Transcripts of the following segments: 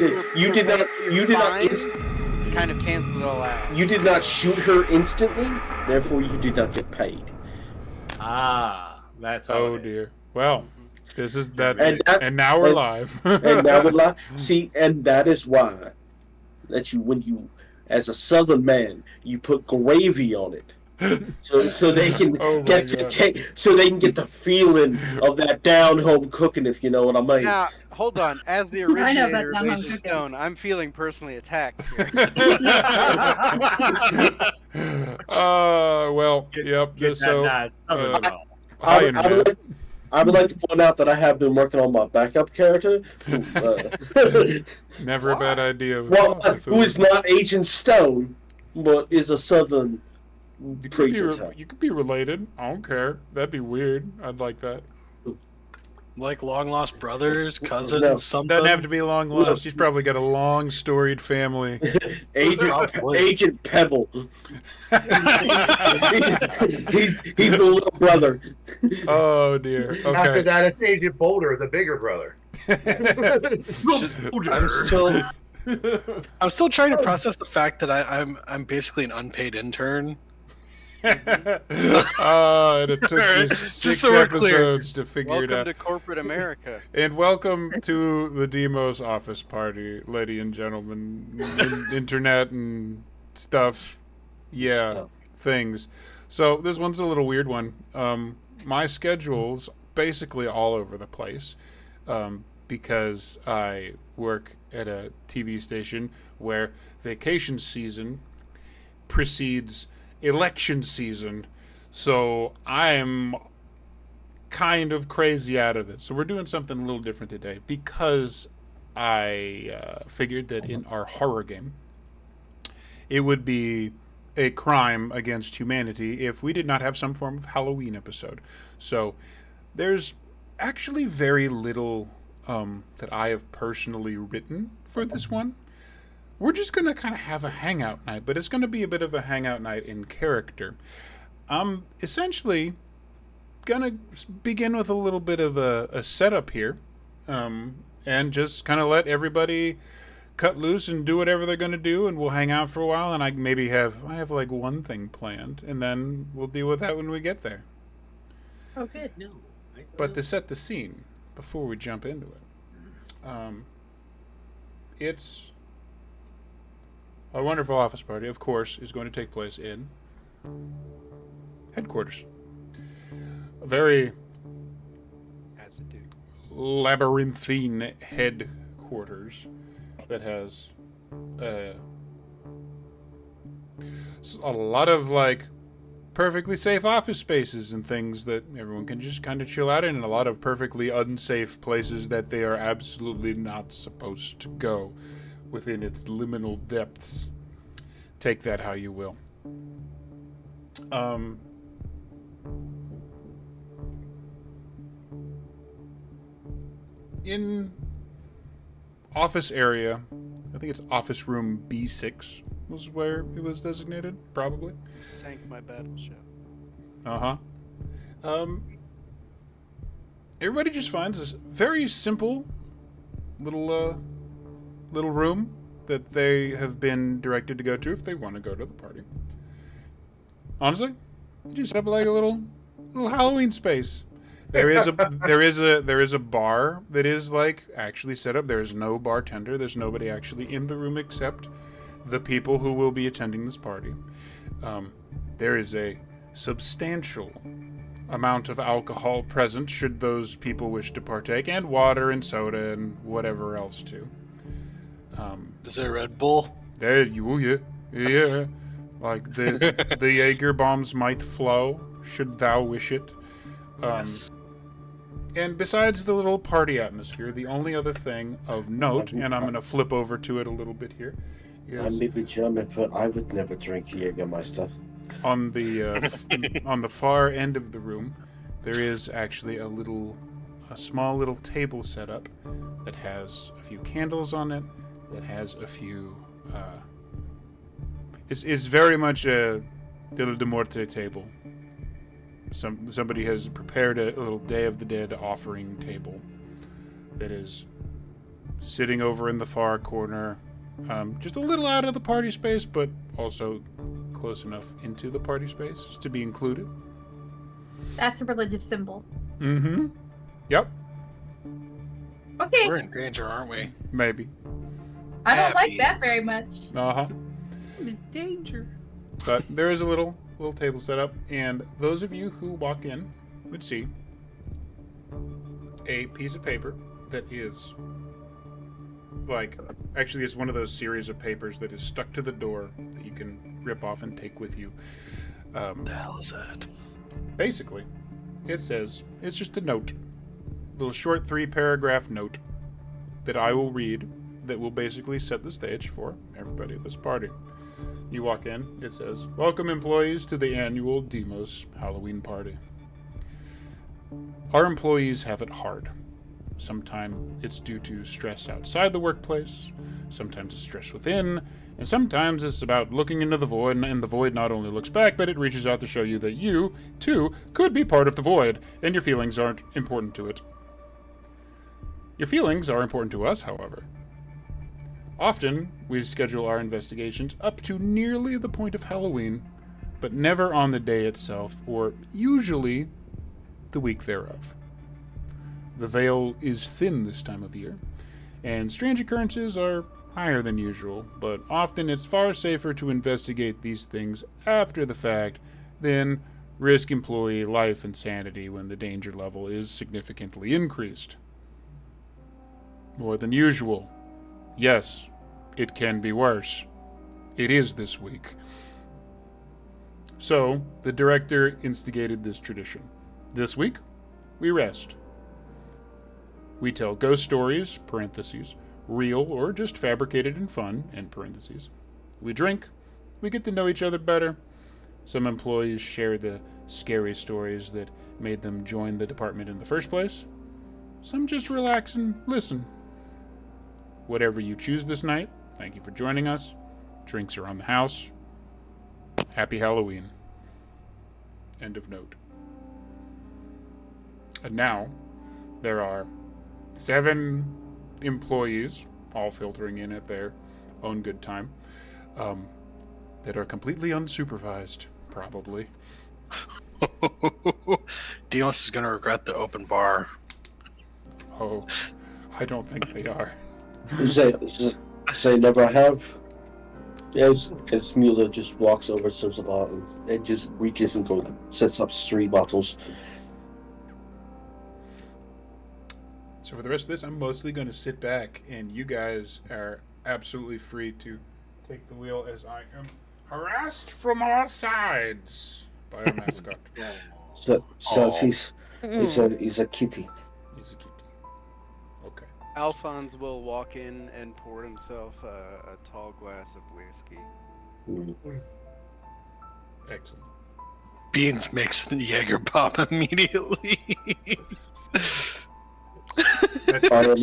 no. You did not. You did not. Kind of cancel it all out. You did not shoot her instantly. Therefore, you did not get paid. That's how. Oh dear. Well, this is that, and now we're live. And now we're live. See, and that is why that when you, as a Southern man, you put gravy on it. So they can get the feeling of that down home cooking, if you know what I mean. Now, hold on. As the originator of Lazy Stone, I'm feeling personally attacked here. Well, yep. I would like to point out that I have been working on my backup character. Never a bad idea. Who is not Agent Stone, but is a Southern preacher type. You could be related. I don't care. That'd be weird. I'd like that. Like long lost brothers, cousins, something. Doesn't have to be long lost. He's probably got a long storied family. Agent Pebble. he's the little brother. Oh dear. Okay. After that, it's Agent Boulder, the bigger brother. I'm still trying to process the fact that I'm basically an unpaid intern. And it took you 6 episodes to figure it out. Welcome to corporate America. And welcome to the DMOS office party, ladies and gentlemen. Internet and stuff. Yeah, things. So this one's a little weird one. My schedule's basically all over the place because I work at a TV station where vacation season precedes election season, so I'm kind of crazy out of it. So we're doing something a little different today because I figured that in our horror game, it would be a crime against humanity if we did not have some form of Halloween episode. So there's actually very little that I have personally written for this one. We're just going to kind of have a hangout night, but it's going to be a bit of a hangout night in character. I'm essentially going to begin with a little bit of a setup here, and just kind of let everybody cut loose and do whatever they're going to do, and we'll hang out for a while, and I have like one thing planned, and then we'll deal with that when we get there. Oh, good. No. But to set the scene, before we jump into it, it's... Our wonderful office party, of course, is going to take place in headquarters. A very labyrinthine headquarters that has a lot of like perfectly safe office spaces and things that everyone can just kind of chill out in, and a lot of perfectly unsafe places that they are absolutely not supposed to go within its liminal depths. Take that how you will. In office area, I think it's office room B6 was where it was designated, probably. Sank my battleship. Everybody just finds this very simple little room that they have been directed to go to if they want to go to the party. Honestly, you just have like a little Halloween space. There is a bar that is like actually set up. There is no bartender. There's nobody actually in the room except the people who will be attending this party. There is a substantial amount of alcohol present should those people wish to partake, and water and soda and whatever else too. Is there Red Bull? Yeah. Like the Jaeger bombs might flow, should thou wish it. Yes. And besides the little party atmosphere, the only other thing of note, and I'm going to flip over to it a little bit here, is I may be German, but I would never drink Jägermeister. On the far end of the room, there is actually a small little table set up that has a few candles on it, that has a few... It's very much a Dia de Morte table. Somebody has prepared a little Day of the Dead offering table that is sitting over in the far corner, just a little out of the party space, but also close enough into the party space to be included. That's a religious symbol. Mm-hmm. Yep. Okay. We're in danger, aren't we? Maybe. I don't like that very much. Uh-huh. I'm in danger. But there is a little table set up, and those of you who walk in would see a piece of paper that is actually it's one of those series of papers that is stuck to the door that you can rip off and take with you. What the hell is that? Basically, it says, it's just a note. A little short 3-paragraph note that I will read that will basically set the stage for everybody at this party. You walk in, it says, "Welcome employees to the annual DMOS Halloween party. Our employees have it hard. Sometimes it's due to stress outside the workplace, sometimes it's stress within, and sometimes it's about looking into the void, and the void not only looks back, but it reaches out to show you that you, too, could be part of the void, and your feelings aren't important to it. Your feelings are important to us, however. Often, we schedule our investigations up to nearly the point of Halloween, but never on the day itself, or usually the week thereof. The veil is thin this time of year, and strange occurrences are higher than usual, but often it's far safer to investigate these things after the fact than risk employee life and sanity when the danger level is significantly increased. More than usual. Yes, it can be worse. It is this week." So, the director instigated this tradition. This week, we rest. We tell ghost stories, parentheses, real or just fabricated and fun, end parentheses. We drink. We get to know each other better. Some employees share the scary stories that made them join the department in the first place. Some just relax and listen. Whatever you choose this night, thank you for joining us. Drinks are on the house. Happy Halloween. End of note. And now, there are 7 employees, all filtering in at their own good time, that are completely unsupervised, probably. DMOS is going to regret the open bar. Oh, I don't think they are. They never have. As Mueller just walks over to the bottle and just reaches and sets up 3 bottles. So for the rest of this, I'm mostly going to sit back, and you guys are absolutely free to take the wheel as I am harassed from all sides by our mascot. He's a kitty. He's a kitty. Okay. Alphonse will walk in and pour himself a tall glass of whiskey. Excellent. Beans mixed in Jaeger bomb immediately. I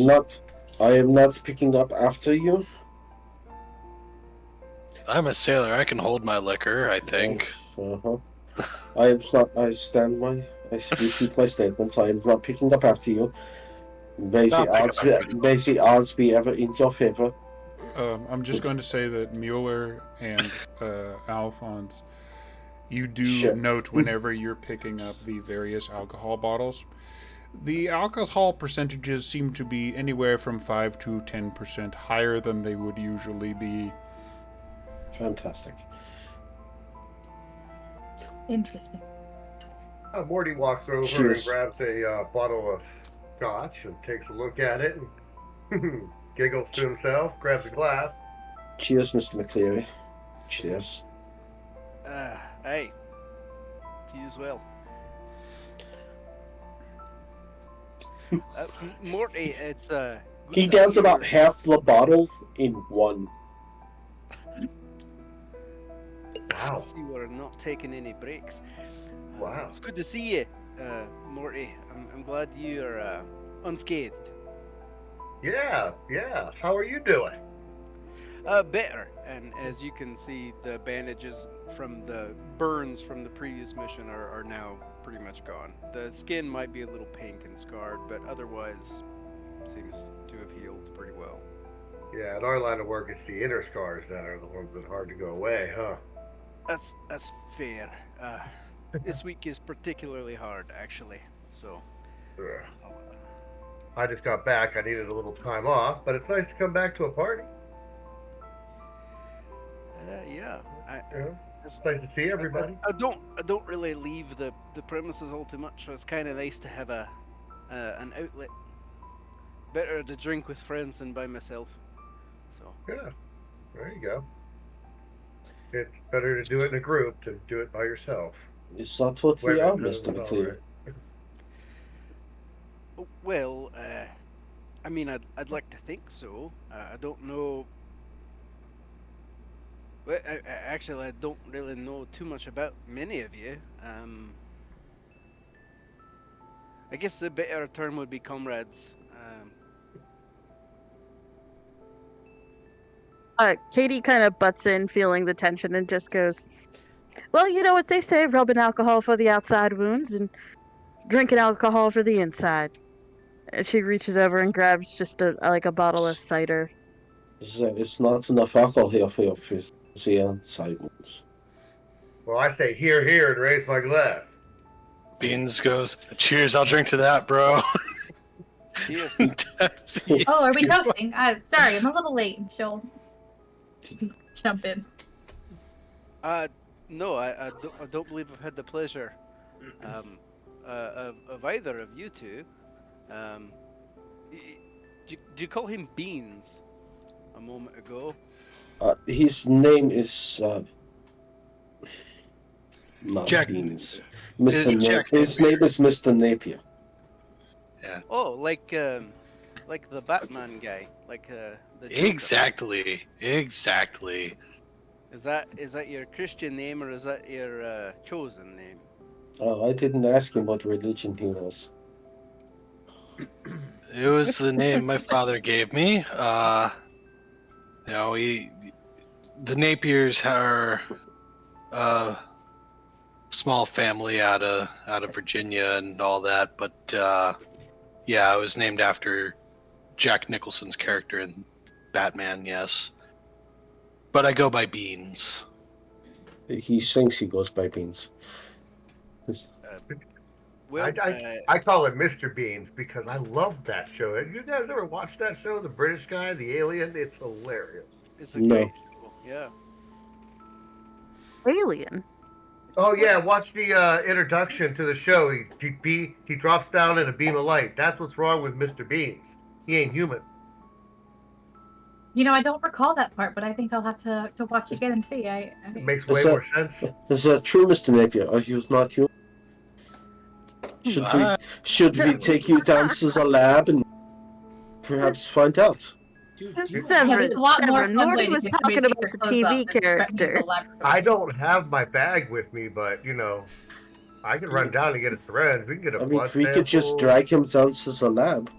am not picking up after you. I'm a sailor. I can hold my liquor, I think. I am not. I repeat my statement. I am not picking up after you. Basic odds be ever in your favor. I'm just going to say that Mueller and Alphonse, you do note whenever you're picking up the various alcohol bottles, the alcohol percentages seem to be anywhere from 5 to 10% higher than they would usually be. Fantastic. Interesting. Morty walks over and grabs a bottle of scotch and takes a look at it and giggles to himself, grabs a glass. Cheers, Mr. McCleary. Cheers. Hey. To you as well. Morty, it's he downs about half the bottle in one. Wow. See, we're not taking any breaks. Wow. It's good to see you, Morty. I'm glad you are unscathed. Yeah. How are you doing? Better. And as you can see, the bandages from the burns from the previous mission are now pretty much gone. The skin might be a little pink and scarred, but otherwise seems to have healed pretty well. Yeah, in our line of work, it's the inner scars that are the ones that are hard to go away, huh? That's fair. This week is particularly hard, actually. So, Ugh. I'll, I just got back. I needed a little time off, but it's nice to come back to a party. yeah. It's nice to see everybody. I don't really leave the premises all too much, so it's kind of nice to have an outlet. Better to drink with friends than by myself. So. Yeah, there you go. It's better to do it in a group than do it by yourself. Is that what we are, Mr. McLean? Well, I mean, I'd like to think so. I don't know. Well, actually, I don't really know too much about many of you. I guess the better term would be comrades. Katie kind of butts in, feeling the tension, and just goes, "Well, you know what they say: rubbing alcohol for the outside wounds and drinking alcohol for the inside." And she reaches over and grabs just a bottle of cider. It's not enough alcohol here for your fizzy inside wounds. Well, I say here, and raise my glass. Beans goes, "Cheers! I'll drink to that, bro." Cheers. Oh, are we toasting? Sorry, I'm a little late. She'll jump in. No, I don't believe I've had the pleasure of either of you two. Do you call him Beans a moment ago? His name is not Jack. Beans. His name is Mr. Napier. Yeah. Oh, like the Batman guy, like the Joker. Exactly. Is that your Christian name or is that your chosen name? Oh, I didn't ask him what religion he was. It was the name my father gave me. The Napiers are a small family out of Virginia and all that, but yeah, I was named after Jack Nicholson's character in Batman, yes. But I go by Beans. He thinks he goes by Beans. Well, I call it Mr. Beans because I love that show. Have you guys ever watched that show, The British Guy, The Alien? It's hilarious. it's a great show. Yeah. Alien. Oh yeah, watch the introduction to the show. He drops down in a beam of light. That's what's wrong with Mr. Beans. He ain't human. You know, I don't recall that part, but I think I'll have to watch again and see. It makes way more sense. Is that true, Mr. Napier? Are you not human? Should we take you down to the lab and perhaps find out? Severin, Nordy was talking about the TV character. character. I don't have my bag with me, but you know, I can run down and get a syringe. We can get a blood we could just drag him down to the lab.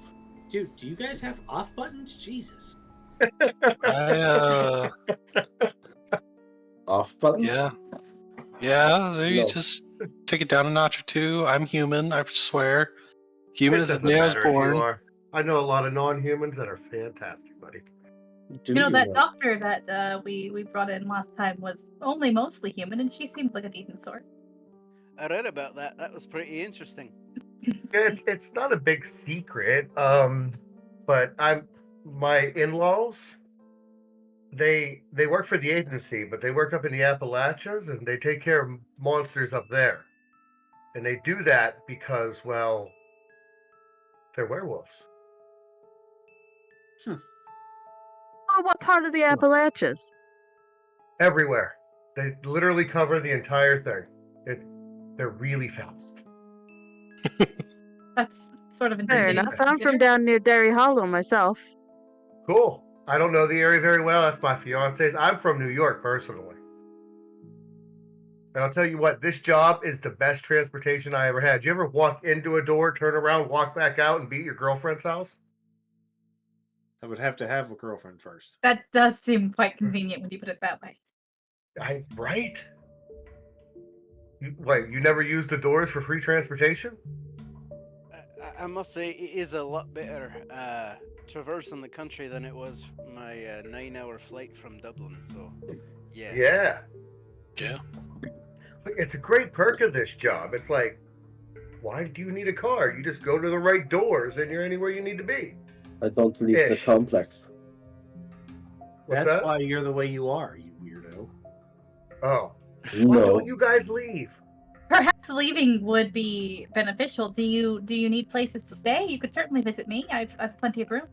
Dude, do you guys have off buttons? Jesus. Off buttons? Yeah. You just take it down a notch or two. I'm human, I swear. Human as the day I was born. I know a lot of non-humans that are fantastic, buddy. You know, that doctor that we brought in last time was only mostly human, and she seemed like a decent sort. I read about that. That was pretty interesting. It's not a big secret, but my in-laws, they work for the agency, but they work up in the Appalachians, and they take care of monsters up there. And they do that because, well, they're werewolves. Oh, what part of the Appalachians? Everywhere. They literally cover the entire thing. They're really fast. That's sort of Fair enough. I'm from down near Derry Hollow myself. Cool. I don't know the area very well. That's my fiance's. I'm from New York, personally. And I'll tell you what, this job is the best transportation I ever had. Did you ever walk into a door, turn around, walk back out, and be at your girlfriend's house? I would have to have a girlfriend first. That does seem quite convenient when you put it that way. Right? You never used the doors for free transportation? I must say it is a lot better traversing the country than it was my 9-hour flight from Dublin. So, yeah. Yeah. Yeah. It's a great perk of this job. It's like, why do you need a car? You just go to the right doors and you're anywhere you need to be. I don't leave the Ish. complex. What's That's that? why you're the way you are, you weirdo. Oh. Why No. won't you guys leave? Perhaps leaving would be beneficial. Do you need places to stay? You could certainly visit me. I've plenty of room.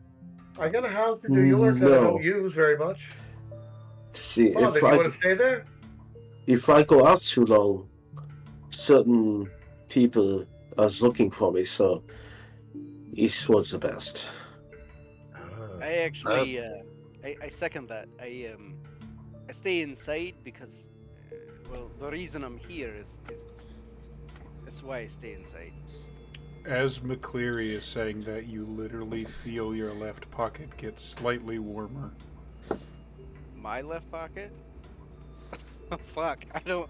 I got a house in New York that I No. don't use very much. See, Oh, then you want to stay there? if I go out too long, certain people are looking for me, so East was the best. I actually, I second that. I stay inside because, well, the reason I'm here is that's why I stay inside. As McCleary is saying that, you literally feel your left pocket get slightly warmer. My left pocket? Oh, fuck, I don't.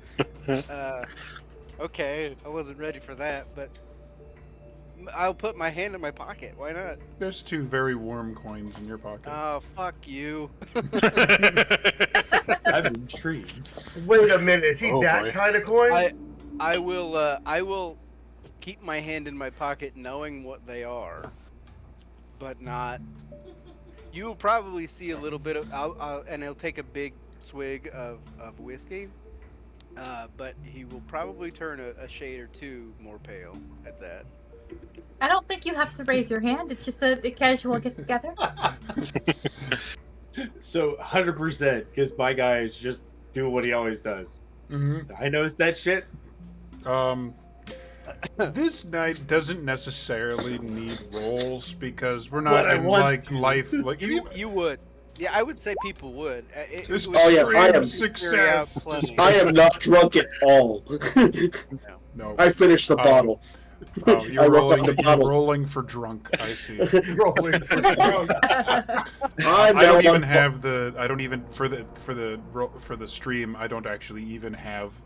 Okay, I wasn't ready for that, but I'll put my hand in my pocket. Why not? There's 2 very warm coins in your pocket. Oh, fuck you. I'm intrigued. Wait a minute, is he Oh, that boy. kind of coin? I will keep my hand in my pocket knowing what they are, but not. You'll probably see a little bit of, and he'll take a big swig of whiskey, but he will probably turn a shade or 2 more pale at that. I don't think you have to raise your hand. It's just a casual get together. So 100%, because my guy is just doing what he always does. Mm-hmm. I noticed that shit. This night doesn't necessarily need rolls because we're But not I in want like to. life. Like You would. Yeah, I would say people would. It this would Oh, yeah, I extreme am- success. plenty. I am not drunk at all. No. I finished the bottle. Oh, I you're rolled rolling. up the You're bottle. rolling for drunk. I see. Rolling for drunk. I'm I don't now even on- have the. I don't even for the stream. I don't actually even have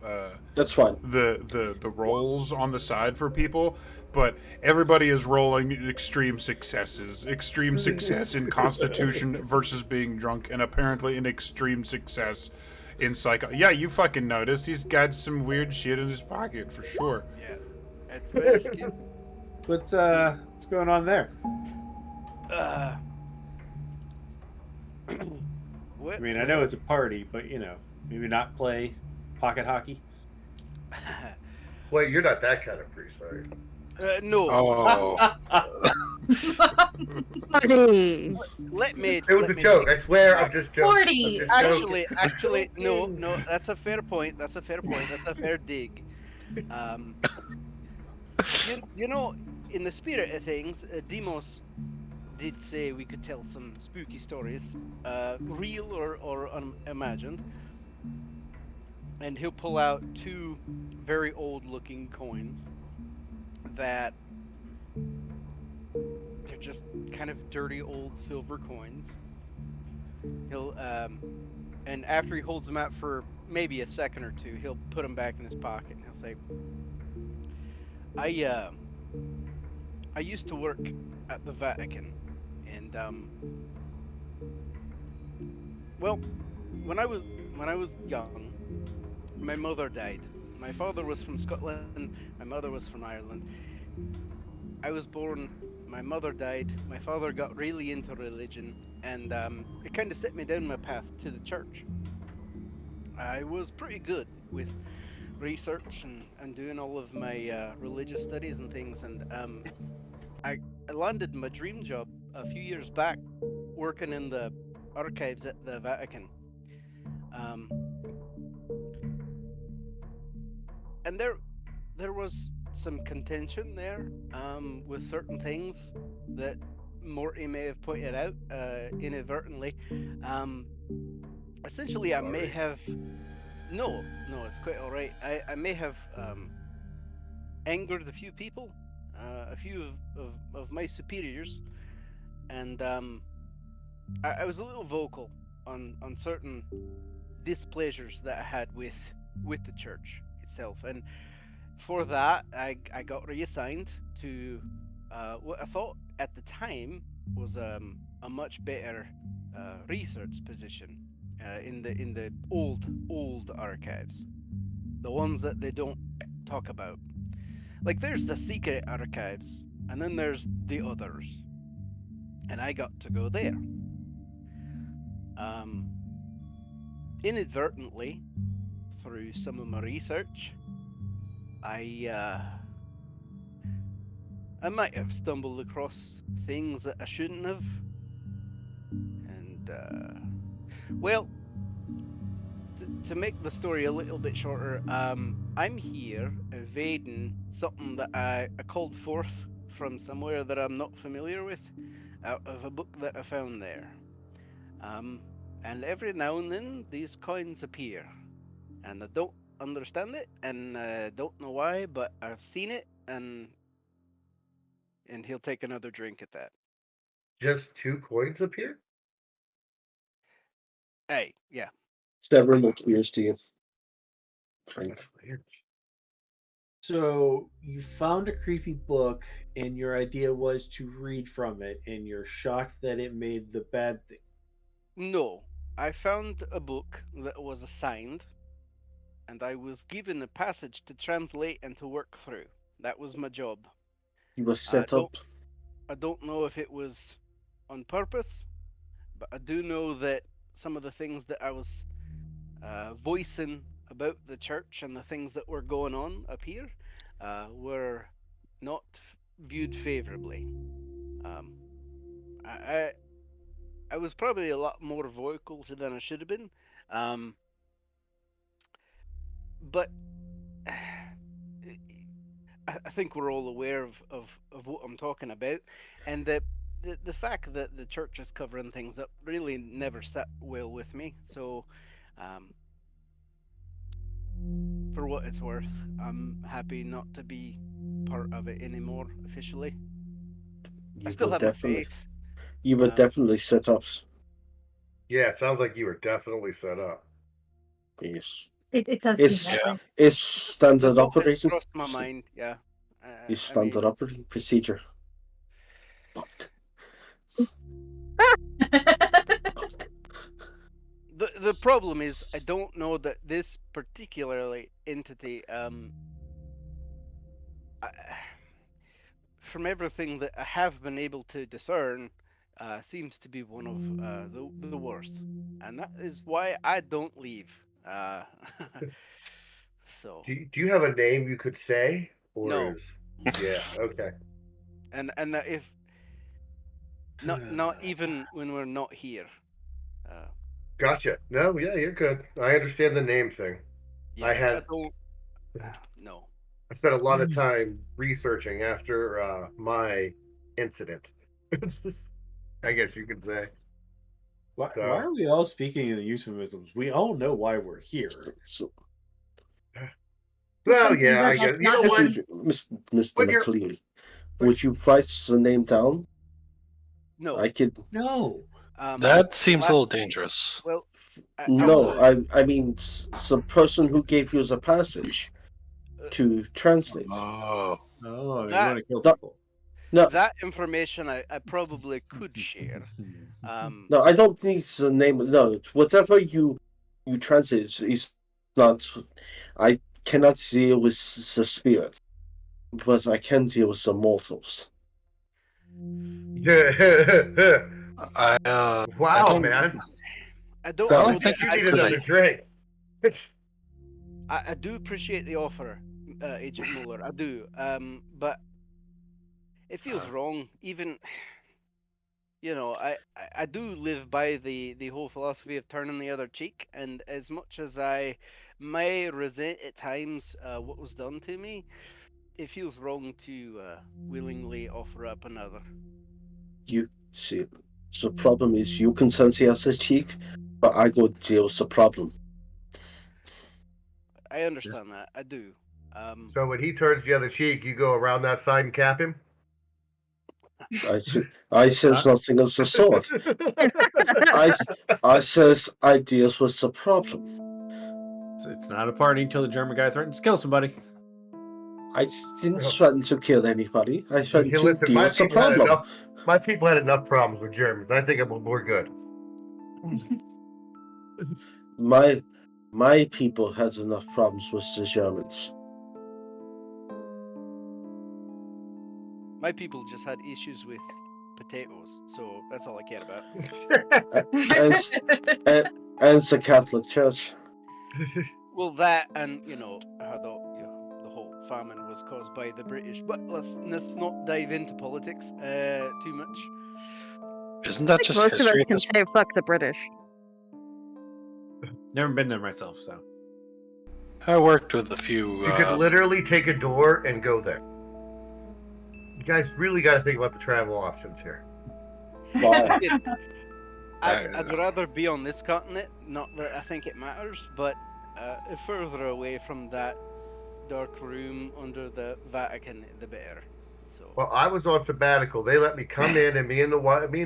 That's fine. the rolls on the side for people. But everybody is rolling extreme successes. Extreme success in Constitution versus being drunk, and apparently an extreme success in Psycho. Yeah, you fucking noticed. He's got some weird shit in his pocket for sure. Yeah, it's very skilled. What's going on there? What? I mean, I know it's a party, but maybe not play pocket hockey. Wait, you're not that kind of priest, are you? No. Oh. Buddy. Let me. It was let a me joke. think. I swear, I'm just joking. 40. I'm just joking. Actually, no. That's a fair point. That's a fair dig. You know, in the spirit of things, DMOS did say we could tell some spooky stories, real or unimagined. And he'll pull out 2 very old-looking coins that they're just kind of dirty old silver coins. He'll and after he holds them out for maybe a second or 2, he'll put them back in his pocket and he'll say, I used to work at the Vatican, and well, when I was young, my mother died. My father was from Scotland, my mother was from Ireland. I was born, my mother died, my father got really into religion, and it kind of set me down my path to the church. I was pretty good with research and doing all of my religious studies and things, and I landed my dream job a few years back working in the archives at the Vatican. And there was some contention there with certain things that Morty may have pointed out inadvertently. Essentially, I may have no, it's quite all right. I may have angered a few people, a few of my superiors, and I was a little vocal on certain displeasures that I had with the church itself, and for that I got reassigned to what I thought at the time was a much better research position in the old archives, the ones that they don't talk about. Like there's the secret archives, and then there's the others, and I got to go there. Inadvertently, through some of my research, I might have stumbled across things that I shouldn't have, and well, to make the story a little bit shorter, I'm here evading something that I called forth from somewhere that I'm not familiar with, out of a book that I found there. And every now and then these coins appear, and I don't understand it, and don't know why, but I've seen it, and he'll take another drink at that. Just 2 coins appear? Hey, yeah. It's never looked weird to you. Drink. That's weird. So you found a creepy book, and your idea was to read from it, and you're shocked that it made the bad thing. No, I found a book that was assigned, and I was given a passage to translate and to work through. That was my job. You were set I up. don't know if it was on purpose, but I do know that some of the things that I was voicing about the church and the things that were going on up here were not viewed favorably. I was probably a lot more vocal than I should have been, but I think we're all aware of what I'm talking about, and the fact that the church is covering things up really never sat well with me. So, for what it's worth, I'm happy not to be part of it anymore officially. I still have my faith. You were definitely set up. Yeah, it sounds like you were definitely set up. Yes. It does It's seem that way. it's The standard thought has operating. crossed my mind. Yeah. It's I standard mean, operating procedure. Fuck. the problem is I don't know that this particularly entity from everything that I have been able to discern seems to be one of the worst, and that is why I don't leave. So Do you have a name you could say, or no, is yeah okay? and if not even when we're not here. Uh, Gotcha. No, yeah, you're good. I understand the name thing. I yeah, I had don't. No. I spent a lot of time researching after my incident. I guess you could say. Why So, are we all speaking in euphemisms? We all know why we're here. So, well, Something yeah, we're I guess. both You know not what? Mr. When you're McCleary, would you write the name down? No. I could. No. That seems a little dangerous. Well, No, would. I mean the person who gave you the passage to translate. Oh. Oh, you That want to kill No. people. No, that information I probably could share. no, I don't need the name. No, whatever you translate is not. I cannot deal with the spirit, but I can deal with the mortals. I wow, don't, man. I don't I know don't that think You it's a need good another idea. drink. I do appreciate the offer, Agent Mueller. I do. But it feels wrong. Even I do live by the whole philosophy of turning the other cheek, and as much as I may resent at times what was done to me, it feels wrong to willingly offer up another. You see, the problem is you can sense the other cheek, but I go deal with the problem. I understand that. I do. So when he turns the other cheek, you go around that side and cap him. I says nothing of the sort. I says I deals with the problem. It's not a party until the German guy threatens to kill somebody. I didn't threaten to kill anybody. I threatened to Listen, deal with the problem. My people had enough problems with Germans. I think we're good. My people had enough problems with the Germans. My people just had issues with potatoes, so that's all I care about. And the Catholic Church. Well, that and how the whole famine was caused by the British. But let's not dive into politics too much. Isn't that just Most of us history? can say fuck the British. Never been there myself, so. I worked with a few. You could literally take a door and go there. You guys really got to think about the travel options here. Why? I'd rather be on this continent. Not that I think it matters, but further away from that dark room under the Vatican, the better. So. Well, I was on sabbatical. They let me come in, and me and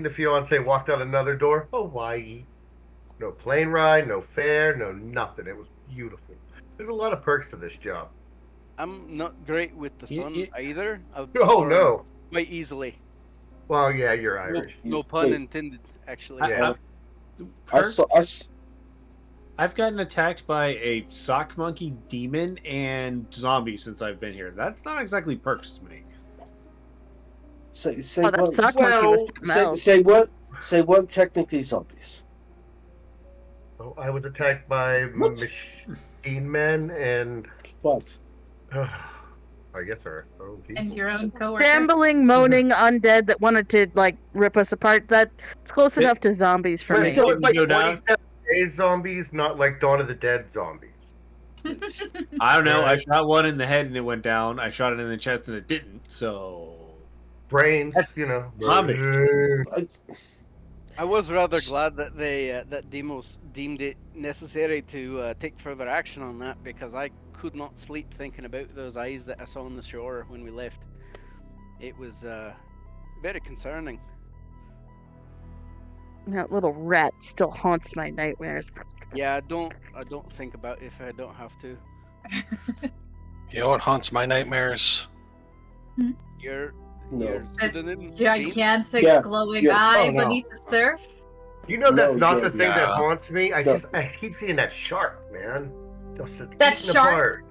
the fiance walked out another door. Hawaii. No plane ride, no fare, no nothing. It was beautiful. There's a lot of perks to this job. I'm not great with the sun either. Oh no! Quite easily. Well, yeah, you're Irish. No pun intended, actually. Yeah. I've gotten attacked by a sock monkey demon and zombie since I've been here. That's not exactly perks to me. Say what? Technically zombies. Oh, I was attacked by machine men and what? I guess our own people. And your own coworker. Shambling, moaning undead that wanted to rip us apart. That's close enough to zombies for me. So it's like 27 days zombies, not like Dawn of the Dead zombies. I don't know. I shot one in the head and it went down. I shot it in the chest and it didn't. So brains, I was rather glad that that DMOS deemed it necessary to take further action on that, because I could not sleep thinking about those eyes that I saw on the shore when we left. It was very concerning. That little rat still haunts my nightmares. Yeah, I don't think about it if I don't have to. You know what haunts my nightmares? Your gigantic glowing eye beneath the surf. You know that's not the thing that haunts me. I keep seeing that shark, man. That shark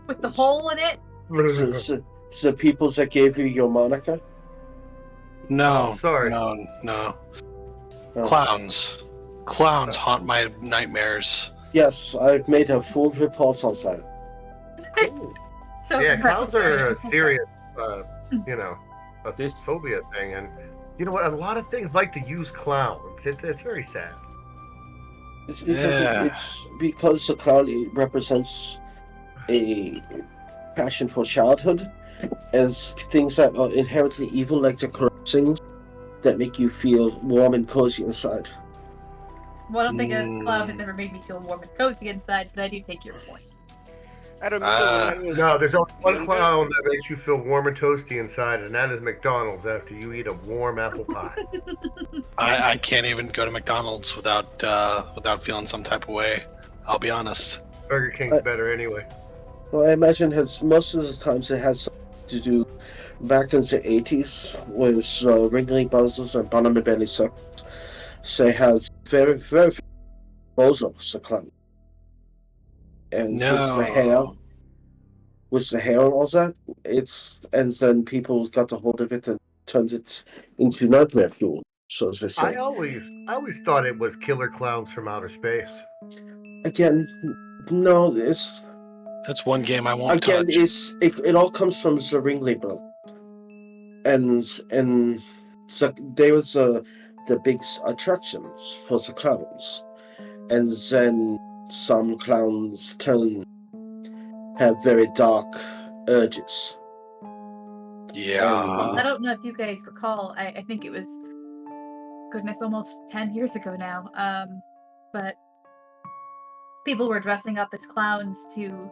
with the hole in it. The people that gave you your moniker? No. Sorry. No. Oh. Clowns. Clowns haunt my nightmares. Yes, I've made a full report on that. So yeah, clowns are a serious, a phobia thing, and you know what? A lot of things like to use clowns. It's very sad. It's because the clown represents a passion for childhood, and things that are inherently evil, like the caressing, that make you feel warm and cozy inside. Well, I don't think a clown has ever made me feel warm and cozy inside, but I do take your point. I don't know. No, there's only one clown that makes you feel warm and toasty inside, and that is McDonald's after you eat a warm apple pie. I can't even go to McDonald's without feeling some type of way. I'll be honest. Burger King's better anyway. Well, I imagine most of the times it has something to do back in the 80s with Ringling Brothers and Bonham and Benny Circus. So it has very, very few bozos, the clown. And with the hair and all that, and then people got a hold of it and turned it into nightmare fuel, so as they say. I always thought it was killer clowns from outer space. Again, no, that's one game I won't touch. Again, it all comes from the Ringling Brothers, and so they was the big attractions for the clowns, and then some clowns have very dark urges. Yeah. I don't know if you guys recall. I think it was, goodness, almost 10 years ago now. But people were dressing up as clowns to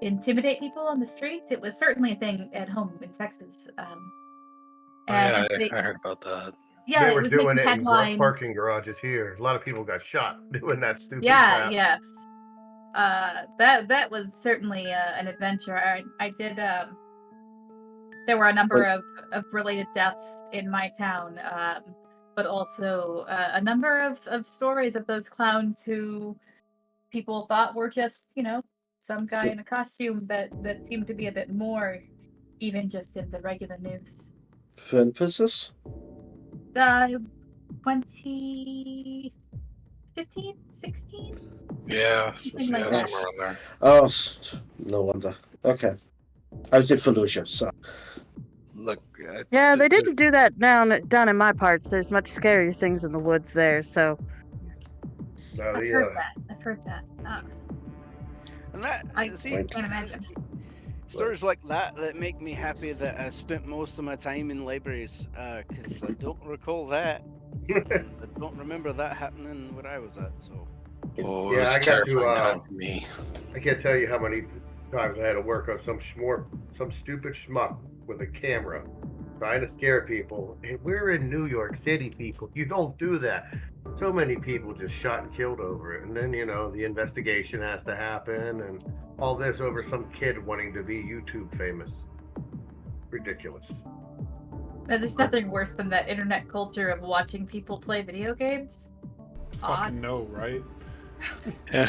intimidate people on the streets. It was certainly a thing at home in Texas. I heard about that. Yeah, they it were was doing making it headlines. in parking garages here. A lot of people got shot doing that stupid crap. crap. Yes. That was certainly an adventure. I did there were a number of related deaths in my town, but also a number of stories of those clowns who people thought were just, some guy in a costume that seemed to be a bit more, even just in the regular news. When was this? 2015, 16? Yeah, Something like that. somewhere around there. Oh, no wonder. Okay. I was in Fallujah, so. Look. Yeah, they didn't do that down in my parts. There's much scarier things in the woods there, so. No, I've heard that. And that, I see, can't imagine. stories like that make me happy that I spent most of my time in libraries, because I don't recall that. And I don't remember that happening where I was at, so. Oh, it Yeah, was I a got terrifying to, time for me. I can't tell you how many times I had to work on some stupid schmuck with a camera trying to scare people. And we're in New York City, people. You don't do that. So many people just shot and killed over it. And then, the investigation has to happen and all this over some kid wanting to be YouTube famous. Ridiculous. There's nothing worse than that internet culture of watching people play video games. Fucking no, right? Hey,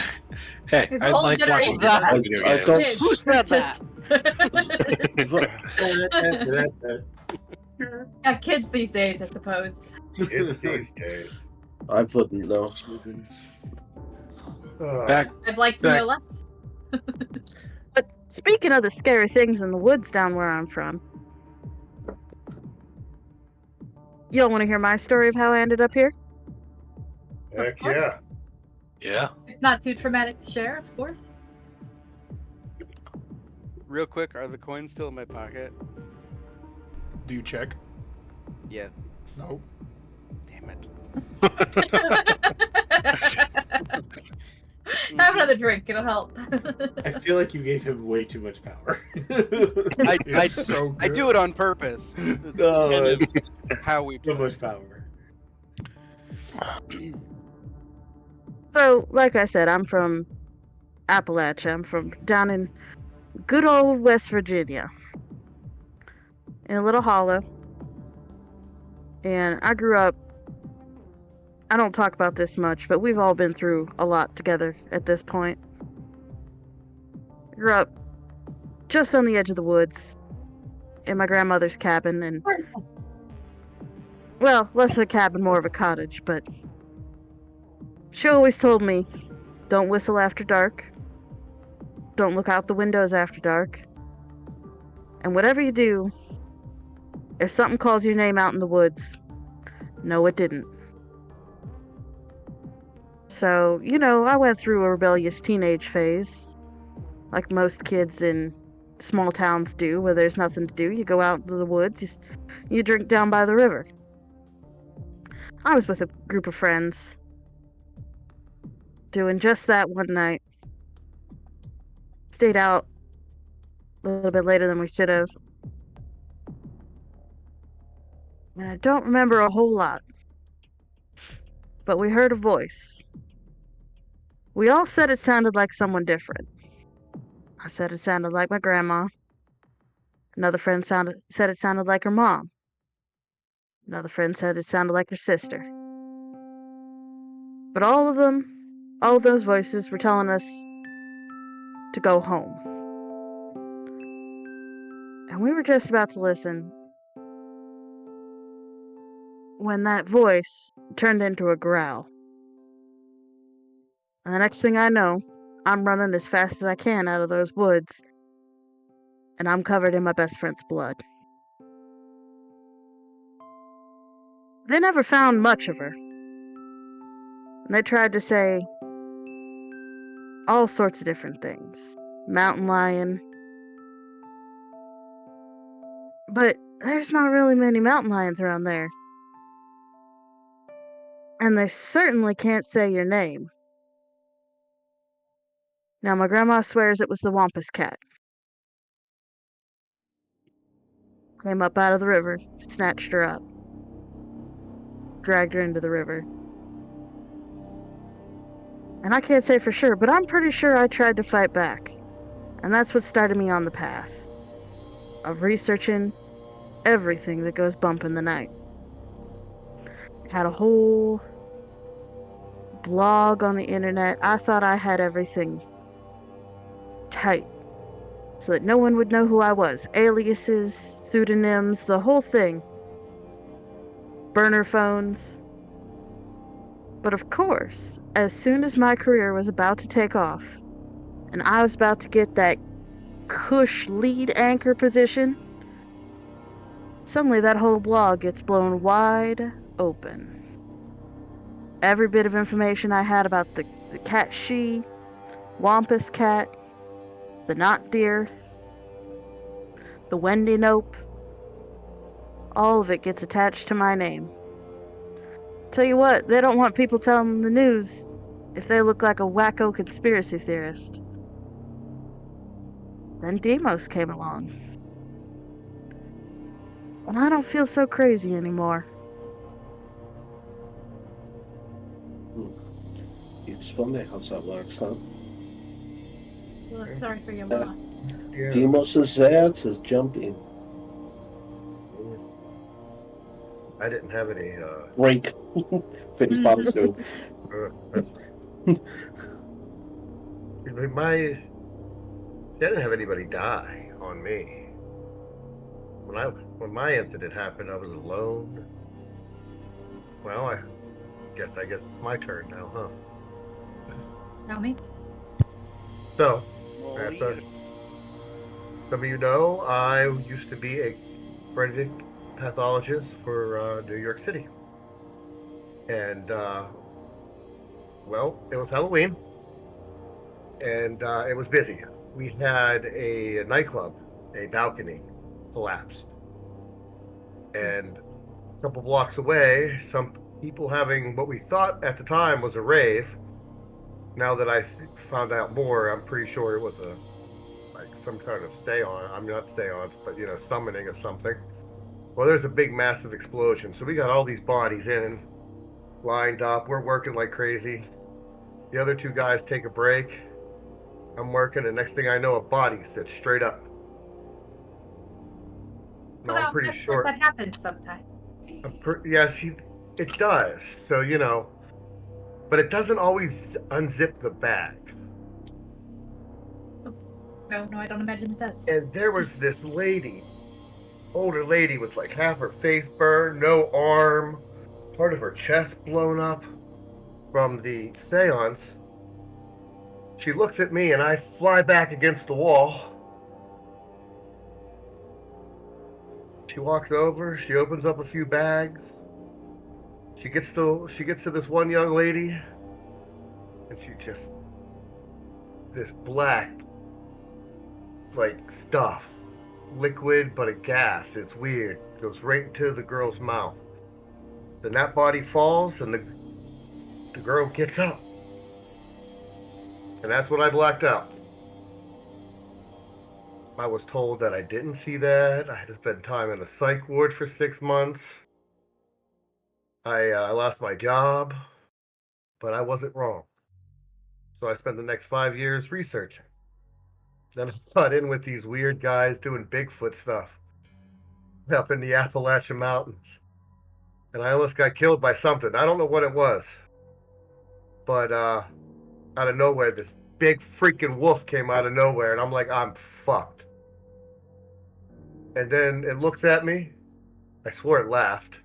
There's a I whole like watching generation video I games. don't- Who said that? Yeah, kids these days, I suppose. It's these days. I wouldn't know. Back I'd like to know less. But speaking of the scary things in the woods down where I'm from, y'all want to hear my story of how I ended up here? Heck Of course. yeah. Yeah. It's not too traumatic to share, of course. Real quick, are the coins still in my pocket? Do you check? Yeah. No. Damn it. Have another drink, it'll help. I feel like you gave him way too much power. It's so I good. do it on purpose. It's No, kind of it's how we so play. much power. So, like I said, I'm from Appalachia. I'm from down in good old West Virginia, in a little hollow. And I grew up, I don't talk about this much, but we've all been through a lot together at this point. I grew up just on the edge of the woods in my grandmother's cabin, and, well, less of a cabin, more of a cottage, but she always told me, don't whistle after dark, don't look out the windows after dark, and whatever you do, if something calls your name out in the woods, no, it didn't. So, I went through a rebellious teenage phase, like most kids in small towns do, where there's nothing to do. You go out into the woods, you drink down by the river. I was with a group of friends, doing just that one night. Stayed out a little bit later than we should have. And I don't remember a whole lot. But we heard a voice. We all said it sounded like someone different. I said it sounded like my grandma. Another friend said it sounded like her mom. Another friend said it sounded like her sister. But all of those voices were telling us to go home. And we were just about to listen when that voice turned into a growl. And the next thing I know, I'm running as fast as I can out of those woods, and I'm covered in my best friend's blood. They never found much of her. And they tried to say all sorts of different things. Mountain lion. But there's not really many mountain lions around there. And they certainly can't say your name. Now, my grandma swears it was the Wampus Cat. Came up out of the river, snatched her up, dragged her into the river. And I can't say for sure, but I'm pretty sure I tried to fight back. And that's what started me on the path of researching everything that goes bump in the night. Had a whole blog on the internet. I thought I had everything tight so that no one would know who I was. Aliases, pseudonyms, the whole thing. Burner phones. But of course, as soon as my career was about to take off, and I was about to get that cush lead anchor position, suddenly that whole blog gets blown wide open. Every bit of information I had about the cat she, wampus cat, the knot deer, the Wendy nope, all of it gets attached to my name. Tell you what, they don't want people telling the news if they look like a wacko conspiracy theorist. Then DMOS came along. And I don't feel so crazy anymore. It's funny how that works, huh? Well, sorry for your loss. Yeah. Demos is there to jump in. I didn't have any. Rank. Finish bottom two. I didn't have anybody die on me. When my incident happened, I was alone. Well, I guess it's my turn now, huh? No, mate. So, Well, That's yes. some of you know, I used to be a forensic pathologist for New York City. And, well, it was Halloween. And it was busy. We had a nightclub, a balcony collapsed. And a couple blocks away, some people having what we thought at the time was a rave. Now that I found out more, I'm pretty sure it was some kind of seance. I mean, not seance, but summoning of something. Well, there's a big, massive explosion. So we got all these bodies in, lined up. We're working like crazy. The other two guys take a break. I'm working, and next thing I know, a body sits straight up. No, I'm pretty sure. That happens sometimes. Yes, it does. So, but it doesn't always unzip the bag. No, I don't imagine it does. And there was this lady, older lady with like half her face burned, no arm, part of her chest blown up from the seance. She looks at me and I fly back against the wall. She walks over, she opens up a few bags. She gets to this one young lady, and she just, this black, like stuff, liquid but a gas. It's weird. Goes right into the girl's mouth. Then that body falls, and the girl gets up. And that's when I blacked out. I was told that I didn't see that. I had to spend time in a psych ward for 6 months. I lost my job, but I wasn't wrong. So I spent the next 5 years researching. Then I got in with these weird guys doing Bigfoot stuff up in the Appalachian Mountains. And I almost got killed by something. I don't know what it was. But out of nowhere, this big freaking wolf came out of nowhere, and I'm like, I'm fucked. And then it looks at me. I swore it laughed.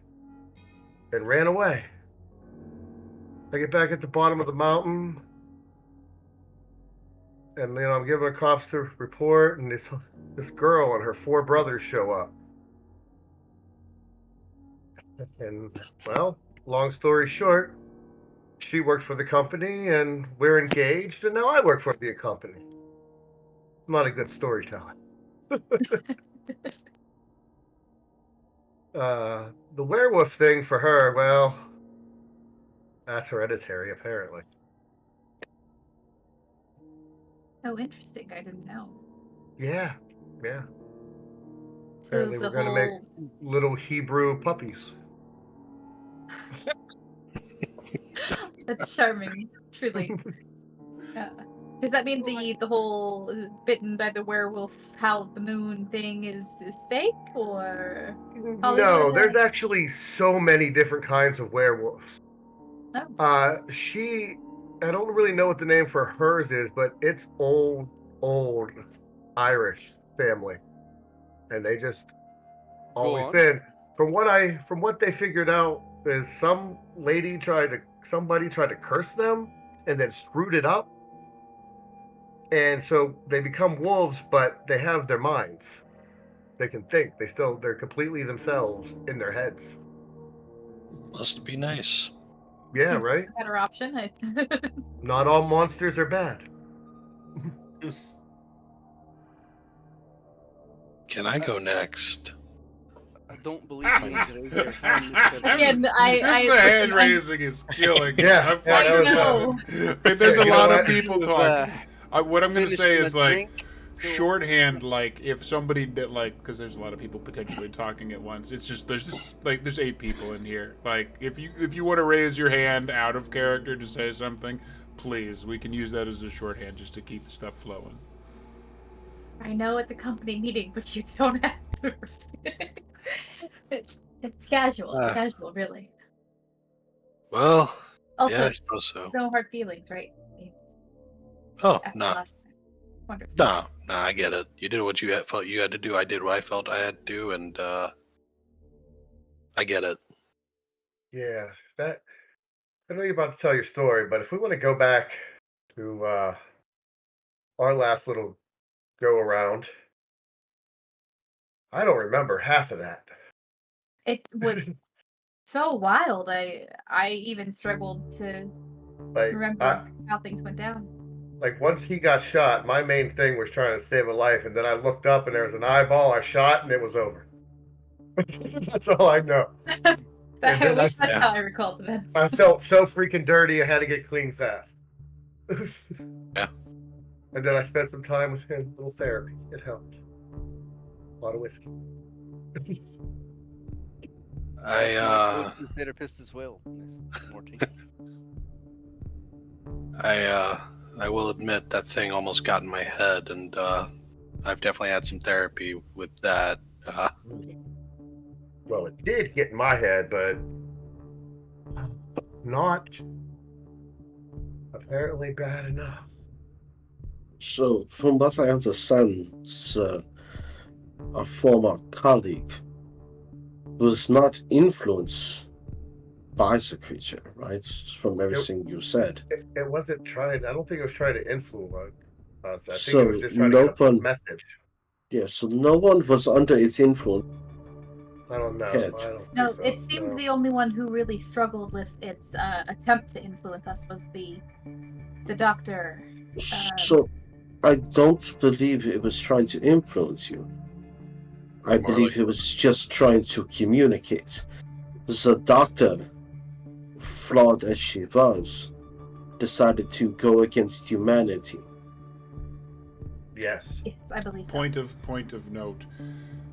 And ran away. I get back at the bottom of the mountain. And I'm giving the cops to report, and this girl and her 4 brothers show up. And, well, long story short, she worked for the company, and we're engaged, and now I work for the company. Not a good storyteller. The werewolf thing for her, well, that's hereditary, apparently. Oh, interesting. I didn't know. Yeah. So Apparently we're going to make little Hebrew puppies. That's charming, truly. Does that mean the whole bitten by the werewolf, how the moon thing is fake, or No, Hollywood? there's actually so many different kinds of werewolves. Oh. I don't really know what the name for hers is, but it's old Irish family, and they just always on. been. From what they figured out is somebody tried to curse them and then screwed it up, and so they become wolves, but they have their minds. They can think. They're completely themselves in their heads. Must be nice. Yeah, Seems right. like a better option. Not all monsters are bad. Can I go next? I don't believe you need to raise your hand, Mr. Again, Just I the hand raising is killing. me. Yeah, I'm yeah, fucking that know. done. There's a You know lot of what? people You've, talking. What I'm gonna finished say my is like drink, so- shorthand. Like if somebody did like, because there's a lot of people potentially talking at once. It's just there's 8 people in here. Like if you want to raise your hand out of character to say something, please, we can use that as a shorthand just to keep the stuff flowing. I know it's a company meeting, but you don't have to. It's casual. It's casual, really. Well, Also, yeah, I suppose so. no hard feelings, right? Oh, After no. last time. Wonderful. No, I get it. You did what you felt you had to do. I did what I felt I had to do, and I get it. Yeah, that. I know you're about to tell your story, but if we want to go back to our last little go around, I don't remember half of that. It was so wild. I even struggled to Like, remember how things went down. like once he got shot, my main thing was trying to save a life, and then I looked up and there was an eyeball. I shot, and it was over. That's all I know. And I then wish that's how I recalled events. I felt so freaking dirty. I had to get clean fast. Yeah. And then I spent some time with him, a little therapy. It helped. A lot of whiskey. I therapist as well, Miss Morty. I will admit that thing almost got in my head, and I've definitely had some therapy with that. Well, it did get in my head, but not apparently bad enough. So, from what I understand, a former colleague was not influenced by the creature, right? From everything you said. It wasn't trying. I don't think it was trying to influence us. I think So it was just trying no to get a one- message. Yeah, so no one was under its influence. I don't know. Head. I don't No, think so. it seemed No. the only one who really struggled with its attempt to influence us was the doctor. So I don't believe it was trying to influence you. I More believe like- it was just trying to communicate. The doctor, flawed as she was, decided to go against humanity. Yes. Yes, I believe so. Point of note.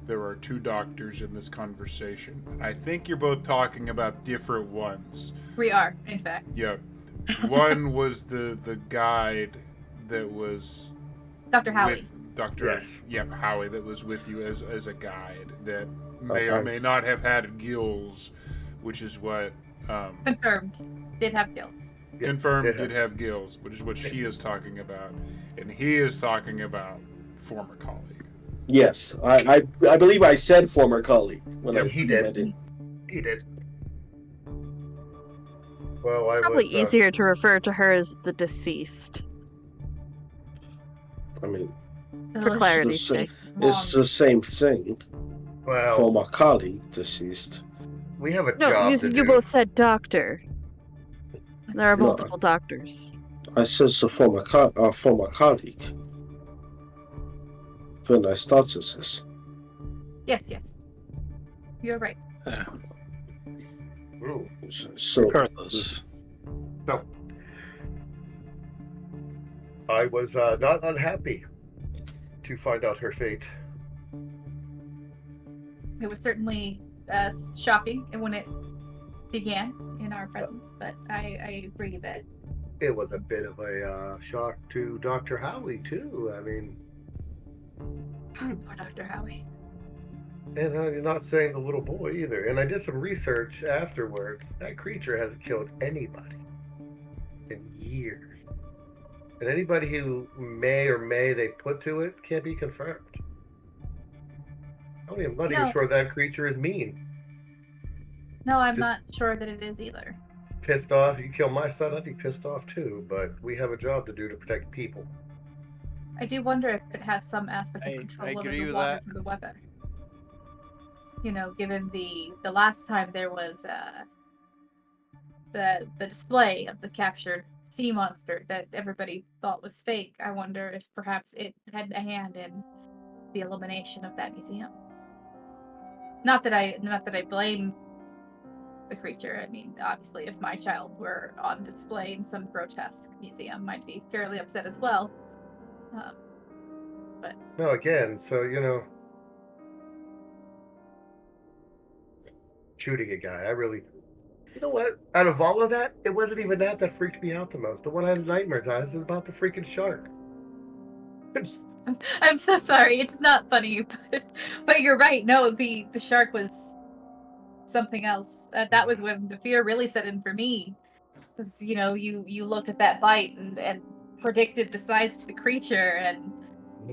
There are 2 doctors in this conversation, and I think you're both talking about different ones. We are, in fact. Yep. One was the guide that was Dr. Howie. with Dr. Yes. Yep, Howie, that was with you as a guide that may or may not have had gills, which is what Confirmed. Did have gills. confirmed did have gills, which is what she is talking about, and he is talking about former colleague. Yes, I believe I said former colleague when I He did. read it. He did. Well, I Probably was easier to refer to her as the deceased, I mean, for clarity's same- sake. it's the same thing. well. Former colleague, deceased. We have a No, job to you do. both said doctor. There are No, multiple doctors. I said the former colleague when I started this. Yes. You're right. Ooh. So Regardless. I was not unhappy to find out her fate. It was certainly shocking when it began in our presence, but I agree that it was a bit of a shock to Dr. Howie too. I mean, Poor Dr. Howie. and you're not saying the little boy either. And I did some research afterwards. That creature hasn't killed anybody in years. And anybody who may they put to it can't be confirmed. I'm not even sure that creature is mean. No, I'm not sure that it is either. Pissed off. You kill my son, I'd be pissed off too. But we have a job to do to protect people. I do wonder if it has some aspect of I control over agree the with waters that. and the weather. You know, given the last time there was the display of the captured sea monster that everybody thought was fake, I wonder if perhaps it had a hand in the elimination of that museum. Not that I blame the creature. I mean, obviously, if my child were on display in some grotesque museum, I'd be fairly upset as well. But no, again, so shooting a guy, I really. You know what? Out of all of that, it wasn't even that freaked me out the most. The one I had nightmares on is about the freaking shark. I'm so sorry. It's not funny, but you're right. No, the shark was something else. That was when the fear really set in for me. Because you looked at that bite and predicted the size of the creature,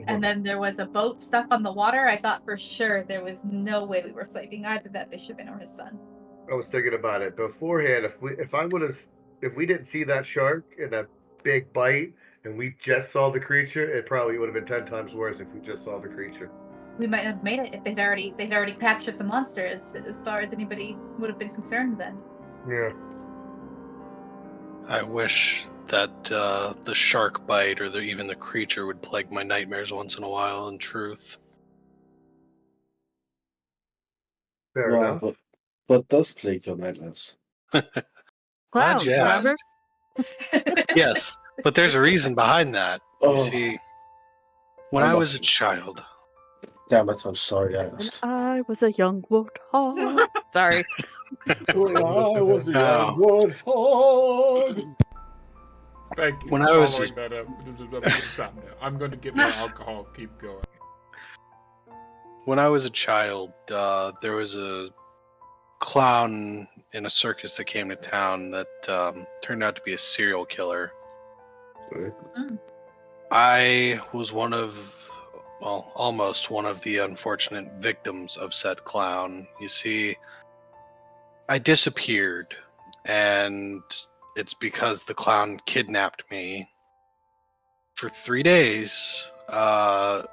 and then there was a boat stuck on the water. I thought for sure there was no way we were saving either that fisherman or his son. I was thinking about it beforehand. If we didn't see that shark in that big bite and we just saw the creature, it probably would have been 10 times worse if we just saw the creature. We might have made it if they'd already captured the monster as far as anybody would have been concerned then. Yeah. I wish that the shark bite or even the creature would plague my nightmares once in a while, in truth. Fair enough. What does plague your nightmares? Glad you asked. Yes, but there's a reason behind that. You see, when I was a child. Damn it, I'm sorry, guys. I was a young warthog. Sorry. When I was a young warthog. Thank you. When I was that up. Stop now. I'm going to get more alcohol. Keep going. When I was a child, there was a clown in a circus that came to town that turned out to be a serial killer. I was almost one of the unfortunate victims of said clown. You see, I disappeared, and it's because the clown kidnapped me. For 3 days, I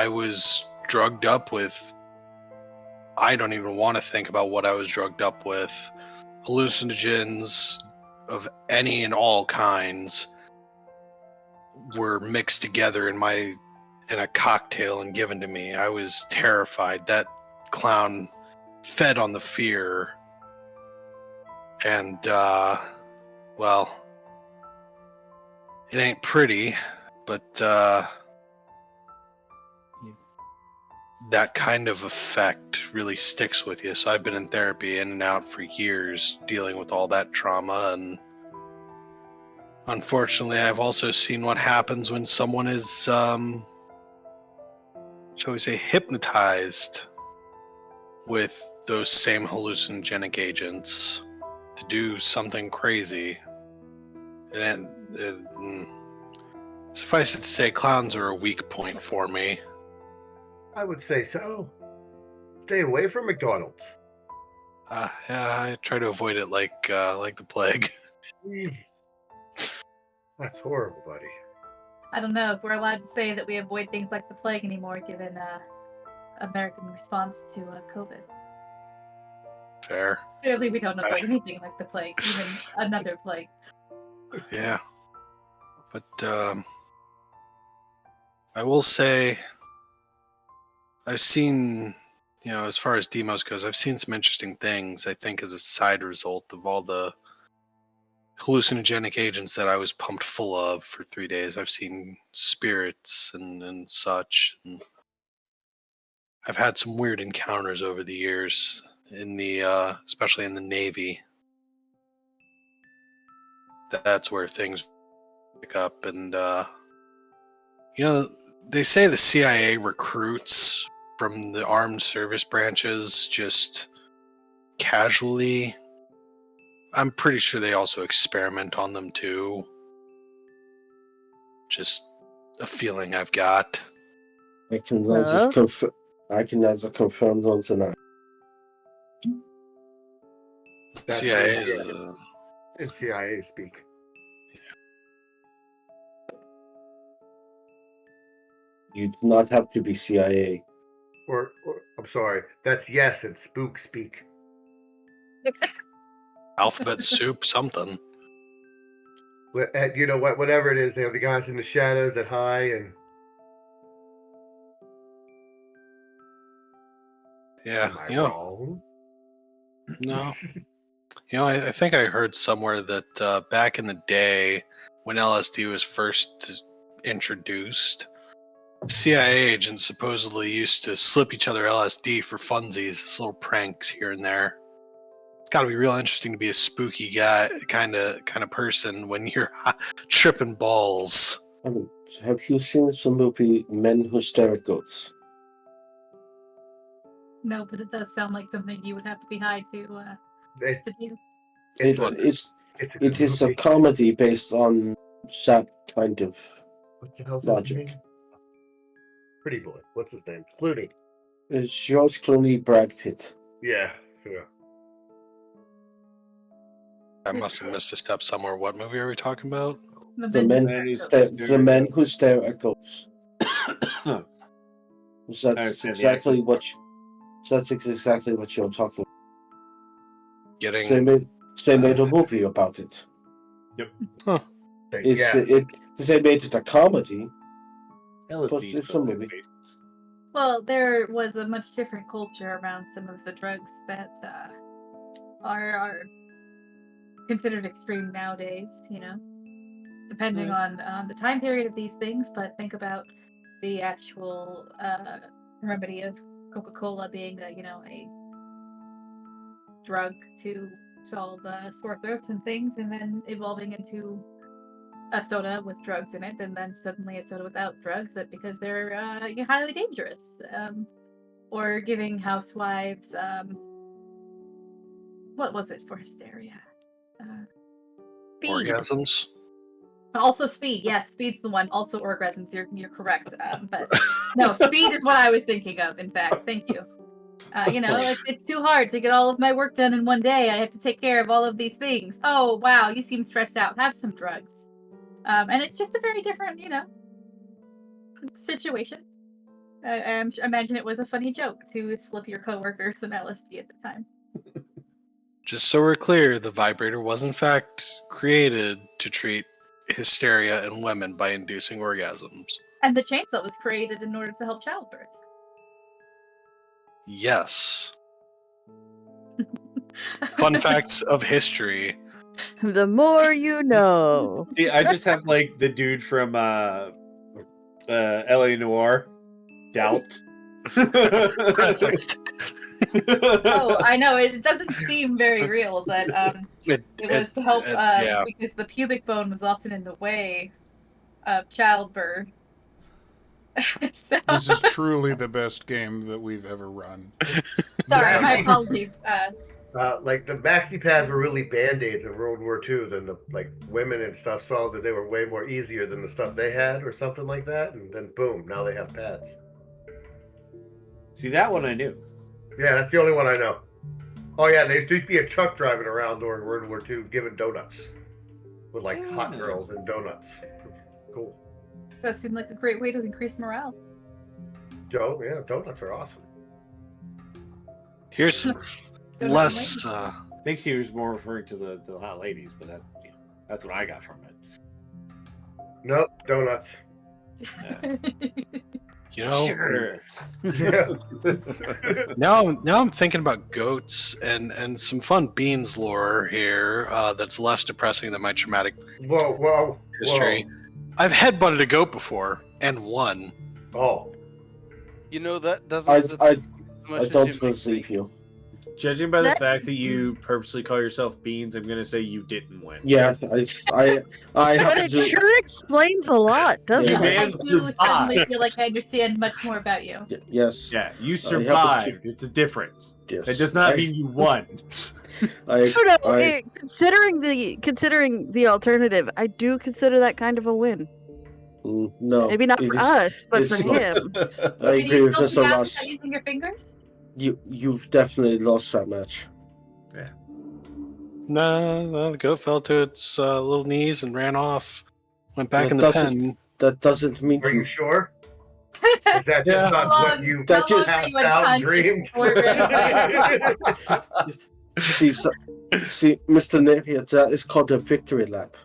was drugged up with, I don't even want to think about what I was drugged up with. Hallucinogens of any and all kinds were mixed together in a cocktail and given to me. I was terrified. That clown fed on the fear. And, well, it ain't pretty, but that kind of effect really sticks with you. So I've been in therapy in and out for years dealing with all that trauma, and unfortunately I've also seen what happens when someone is shall we say hypnotized with those same hallucinogenic agents to do something crazy. And suffice it to say, clowns are a weak point for me. I would say so. Stay away from McDonald's. Yeah, I try to avoid it like the plague. That's horrible, buddy. I don't know if we're allowed to say that we avoid things like the plague anymore, given American response to COVID. Fair. Clearly, we don't avoid anything like the plague, even another plague. Yeah, but I will say, I've seen, as far as DMOS goes, I've seen some interesting things, I think, as a side result of all the hallucinogenic agents that I was pumped full of for 3 days. I've seen spirits and such. And I've had some weird encounters over the years, especially in the Navy. That's where things pick up, and they say the CIA recruits from the armed service branches just casually. I'm pretty sure they also experiment on them too. Just a feeling I've got. I can just confirm. I can neither confirm nor deny. CIA is It's CIA speak. You do not have to be CIA. Or I'm sorry, that's yes, it's spook speak. alphabet soup something. You know what? Whatever it is, they have the guys in the shadows that hide, and Yeah, am I wrong? No. I think I heard somewhere that back in the day when LSD was first introduced, CIA agents supposedly used to slip each other LSD for funsies, little pranks here and there. It's got to be real interesting to be a spooky guy, kind of person when you're tripping balls. I mean, have you seen the movie Men Who Stare at Goats? No, but it does sound like something you would have to be high to do. It is a comedy based on that kind of What the hell's logic. his name? Pretty boy. What's his name? Clooney. It's George Clooney, Brad Pitt. Yeah. I must have missed a step somewhere. What movie are we talking about? The men who stare at goats. That's exactly what you're talking about. They made a movie about it. Yep. Huh. They made it a comedy. But LSD it's a movie. Well, there was a much different culture around some of the drugs that are considered extreme nowadays, depending on the time period of these things. But think about the actual remedy of Coca-Cola being a drug to solve sore throats and things, and then evolving into a soda with drugs in it, and then suddenly a soda without drugs, that because they're highly dangerous. Or giving housewives what was it for hysteria? Orgasms. Also speed. Yes, speed's the one. Also orgasms. You're correct. But no, speed is what I was thinking of. In fact, thank you. It's too hard to get all of my work done in one day. I have to take care of all of these things. Oh wow, you seem stressed out. Have some drugs. And it's just a very different, situation. I imagine it was a funny joke to slip your coworker some LSD at the time. Just so we're clear, the vibrator was in fact created to treat hysteria in women by inducing orgasms. And the chainsaw was created in order to help childbirth. Yes. Fun facts of history. The more you know. See, I just have like the dude from LA Noire, Doubt. Oh, I know it doesn't seem very real, but it was to help because the pubic bone was often in the way of childbirth. So... This is truly the best game that we've ever run. Sorry, my apologies. Like the maxi pads were really band-aids in World War II. Then the women and stuff saw that they were way more easier than the stuff they had, or something like that, and then boom, now they have pads. See, that one I knew. Yeah, that's the only one I know. Oh yeah, there used to be a truck driving around during World War II giving donuts with hot girls and donuts. Cool. That seemed like a great way to increase morale. Donuts are awesome. Here's less. I think she was more referring to the hot ladies, but that's what I got from it. Nope, donuts. Yeah. Sure. Now I'm thinking about goats and some fun beans lore here that's less depressing than my traumatic history. Whoa. I've headbutted a goat before and won. Oh. That doesn't. I don't believe you. Judging by the That- fact that you purposely call yourself Beans, I'm gonna say you didn't win. Yeah, I But have it to. sure explains a lot, doesn't Yeah. You it? I man do suddenly survived. feel like I understand much more about you. Yes. Yeah, you have to- survived. It's a difference. Yes. That does not mean you won. I No, I considering the alternative, I do consider that kind of a win. no. Maybe not it for is- us, but for it's not. him. I Can agree you with still Mr. do math Ross. without using your fingers? You've definitely lost that match. No, the goat fell to its little knees and ran off. Went back That in the doesn't- pen. That doesn't mean Are you you. sure? Is that just Yeah. not what you That just- how long passed were you out unconscious dreamed? See, Mr. Napier, that is called a victory lap.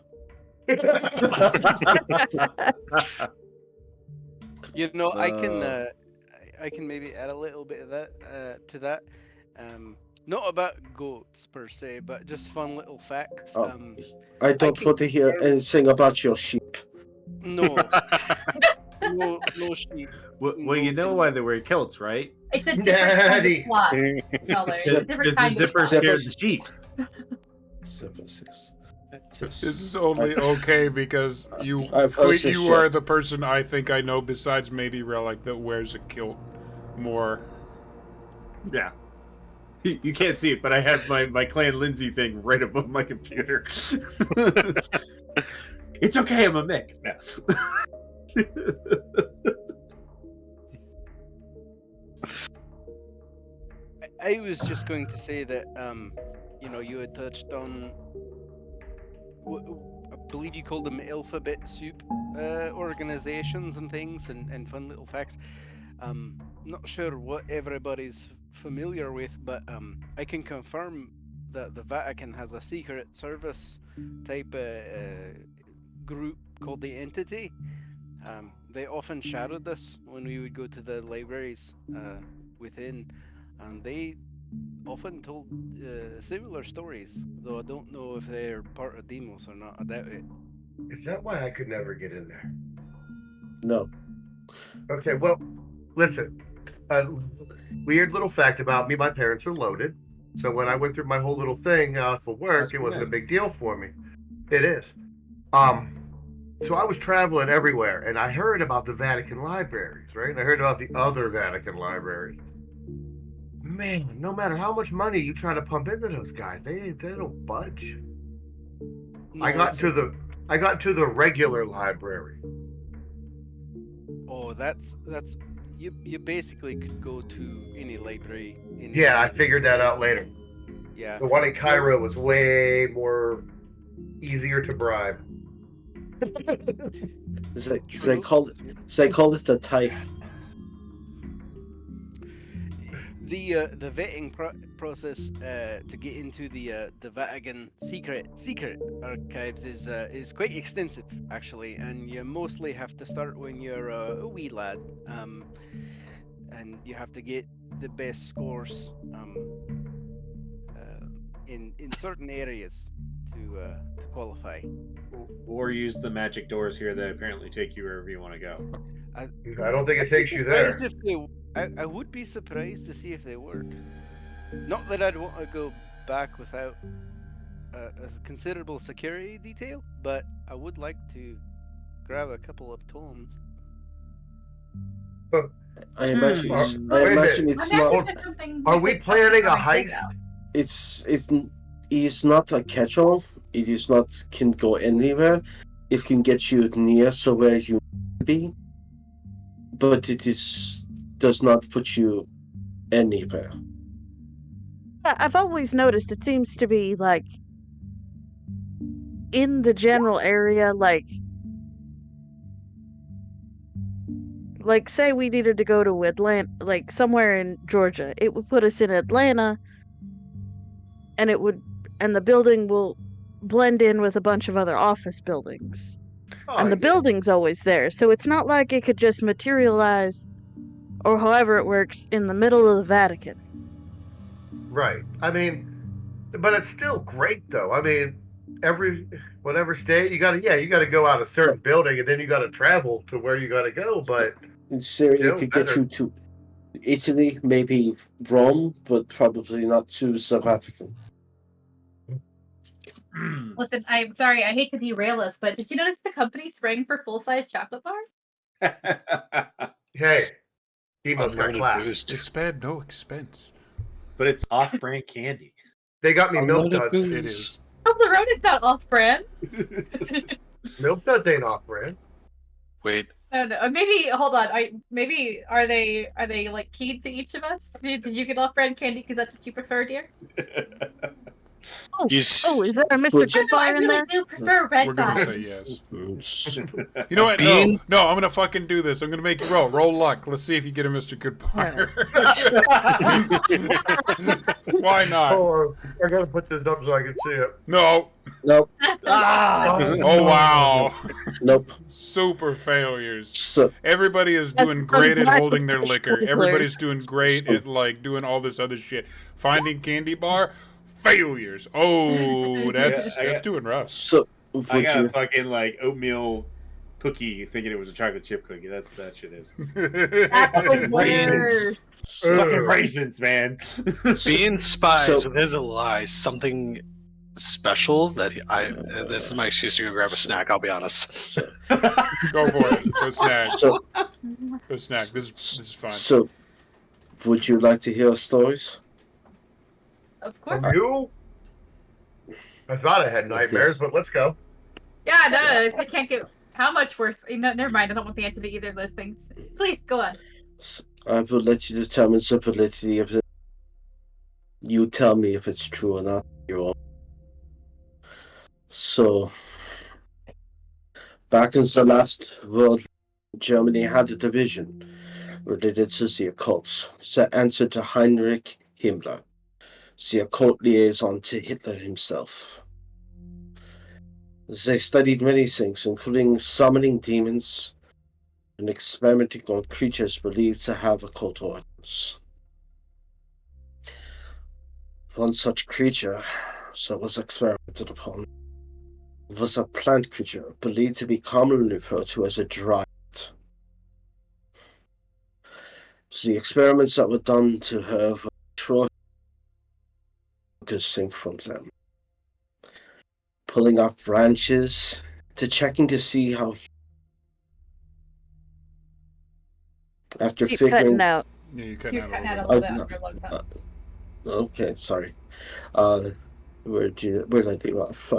You know, I can maybe add a little bit of that to that. Not about goats per se, but just fun little facts. Oh. I don't want to hear anything about your sheep. No, no sheep. Well, you know why they wear kilts, right? It's a different kind Daddy. of cloth color. It's a different Because the kind of zipper cloth. scared the sheep. 7, 6. This is only okay because you I've heard this you are shit. the person I think I know besides maybe Relic that wears a kilt more. Yeah. You can't see it, but I have my Clan Lindsay thing right above my computer. It's okay, I'm a Mick. No. I was just going to say that, you know, you had touched on, I believe you called them alphabet soup organizations and things and fun little facts. Not sure what everybody's familiar with, but I can confirm that the Vatican has a secret service type group called the Entity. They often shadowed us when we would go to the libraries within, and they often told similar stories, though I don't know if they're part of Demos or not. I doubt it. Is that why I could never get in there? No. Okay, well, listen. Weird little fact about me: my parents are loaded, so when I went through my whole little thing for work, That's it wasn't a nice. big deal for me. It is. So I was traveling everywhere, and I heard about the Vatican libraries, right? And I heard about the other Vatican libraries. Man, no matter how much money you try to pump into those guys, they don't budge. No, I got it's- to the regular library. Oh, that's you basically could go to any library. In Yeah, I figured that out later. Yeah. The one in Cairo was way more easier to bribe. They call it the tithe. The vetting process to get into the Vatican secret archives is quite extensive actually, and you mostly have to start when you're a wee lad, and you have to get the best scores in certain areas to qualify. Or use the magic doors here that apparently take you wherever you want to go. I don't think it takes you there. Surprised if they, I would be surprised to see if they work. Not that I'd want to go back without a considerable security detail, but I would like to grab a couple of tomes. I imagine. Hmm. I Wait a imagine minute. it's Wonder if not. there's something Are we we could planning a possibly heist? about. It's not a catch-all. It is not can go anywhere. It can get you near somewhere you need to be, but it does not put you anywhere. I've always noticed it seems to be like in the general area, like say we needed to go to Atlanta, like somewhere in Georgia, it would put us in Atlanta, and the building will blend in with a bunch of other office buildings. Oh, And the yeah. building's always there, so it's not like it could just materialize, or however it works, in the middle of the Vatican. Right. I mean, but it's still great though. I mean, whatever state you gotta go out a certain building, and then you gotta travel to where you gotta go. But In theory, Still it could get better. you to. Italy, maybe Rome, but probably not to the Vatican. Listen, I'm sorry, I hate to derail us, but did you notice the company sprang for full-size chocolate bars? Hey, Demo's got Unlimited class. boost. They spared no expense. But it's off-brand candy. They got me milk Unlimited duds. boost. It is. Toblerone is not off-brand. Milk duds ain't off brand. Wait, I don't know. Maybe hold on. Maybe are they like key to each of us? Did you get off-brand candy because that's what you prefer, dear? Oh, you is there a Mr. Which- No, Goodbar I in really there? do prefer red We're gonna bars. say yes. Mm. You know what? Beans? No, I'm gonna fucking do this. I'm gonna make you roll. Roll luck. Let's see if you get a Mr. Goodbar. Why not? Oh, I gotta put this up so I can see it. No. Nope. Oh wow. Nope. Super failures. So, Everybody is That's doing great at exactly holding their what liquor. Twizzlers. Everybody's doing great at like doing all this other shit. Finding candy bar, failures. Oh, that's doing rough. so I would got a you? fucking like oatmeal cookie thinking it was a chocolate chip cookie. That's what that shit is. That's the worst. Fucking raisins, man. being spies So- with his lies something special that this is my excuse to go grab a snack. I'll be honest. Go for it. Go snack. So, Go snack. This is fun. so, would you like to hear stories? Of course. From you? I thought I had nightmares, but let's go. Yeah, no, I can't get. How much worse? No, never mind. I don't want the answer to either of those things. Please go on. I will let you determine the validity of it. You tell me if it's true or not. Your own. So, back in the last world, Germany had a division related to the occult that answered to Heinrich Himmler, the occult liaison to Hitler himself. They studied many things, including summoning demons and experimenting on creatures believed to have occult origins. One such creature that was experimented upon was a plant creature believed to be commonly referred to as a dryad. The experiments that were done to her were short focusing from them, pulling off branches to checking to see how. After Keep figuring, cutting out. Yeah, you're cutting You're out cutting a out little a bit. little bit on your low tones. okay, sorry. Where did I leave off?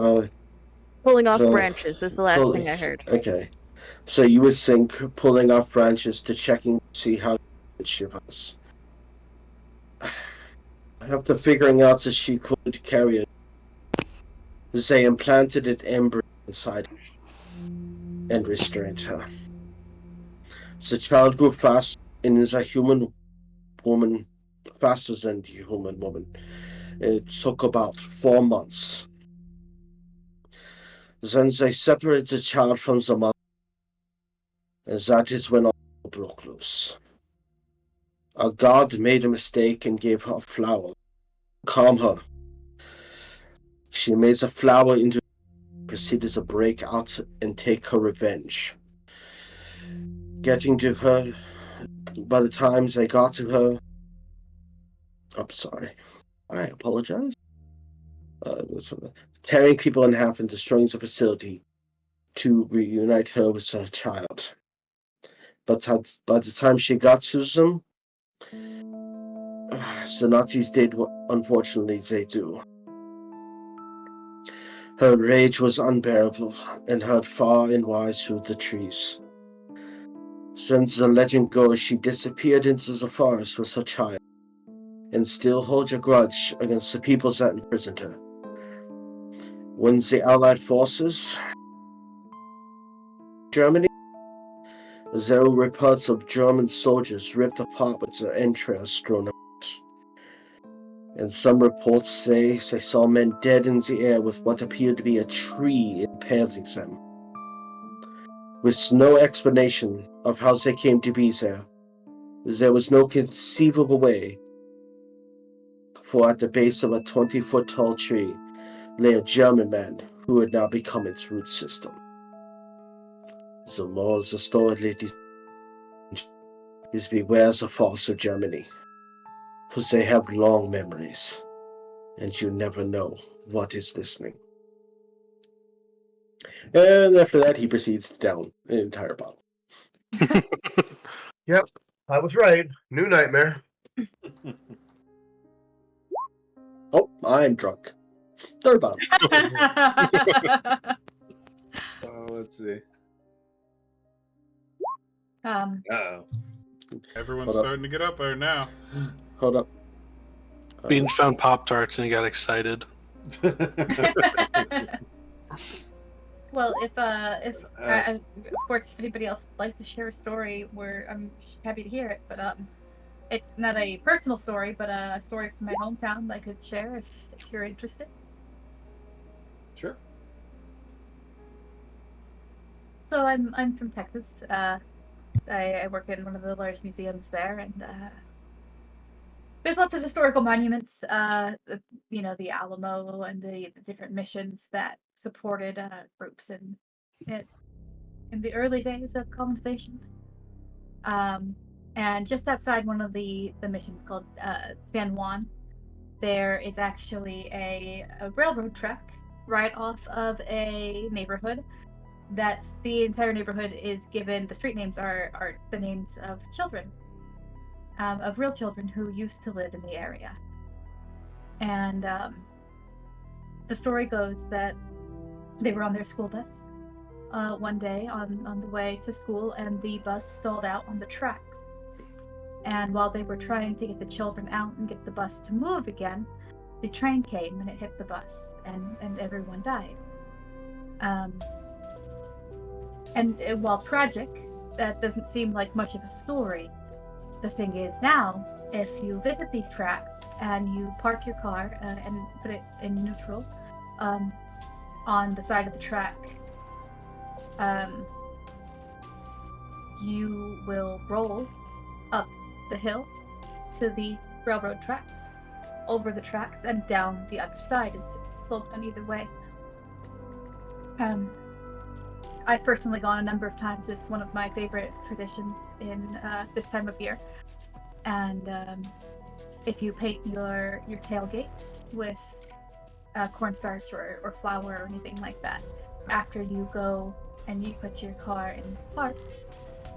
Pulling off So- branches is the last thing I heard. Okay, so you would think pulling off branches to checking to see how she was. After figuring out that she could carry it, they implanted an embryo inside her and restrained her. The child grew fast and is a human woman, faster than the human woman. It took about 4 months. Then they separated the child from the mother, and that is when all broke loose. A god made a mistake and gave her a flower. Calm her. She made the flower into proceeded to break out and take her revenge. Getting to her, by the time they got to her, I'm sorry, I apologize. Tearing people in half and destroying the facility to reunite her with her child. But by the time she got to them, the Nazis did what unfortunately they do. Her rage was unbearable and heard far and wide through the trees. Since the legend goes, she disappeared into the forest with her child and still holds a grudge against the people that imprisoned her. When the Allied forces, Germany, there were reports of German soldiers ripped apart with their entrails strewn out. And some reports say they saw men dead in the air with what appeared to be a tree impaling them. With no explanation of how they came to be there, there was no conceivable way, for at the base of a 20-foot tall tree lay a German man who had now become its root system. The moral of the story, ladies, is beware the force of Germany, for they have long memories, and you never know what is listening. And after that, he proceeds to down an entire bottle. Yep, I was right. New nightmare. Oh, I'm drunk. Third bottle. Let's see. Um, Everyone's Hold up. starting to get up there now. Hold up. Beans found Pop-Tarts and he got excited. well, if of course, if anybody else would like to share a story, I'm happy to hear it. But it's not a personal story, but a story from my hometown that I could share if you're interested. Sure. So I'm from Texas. I work in one of the large museums there, and there's lots of historical monuments. The Alamo and the different missions that supported groups in the early days of colonization. And just outside one of the missions called San Juan, there is actually a railroad track right off of a neighborhood. That's the entire neighborhood is given. The street names are the names of children, of real children who used to live in the area. And the story goes that they were on their school bus one day on the way to school, and the bus stalled out on the tracks. And while they were trying to get the children out and get the bus to move again, the train came and it hit the bus, and everyone died. And while tragic, that doesn't seem like much of a story. The thing is now, if you visit these tracks and you park your car and put it in neutral on the side of the track, you will roll up the hill to the railroad tracks, over the tracks, and down the other side. It's sloped on either way. I've personally gone a number of times. It's one of my favorite traditions in this time of year. And if you paint your tailgate with cornstarch or flour or anything like that, after you go and you put your car in park,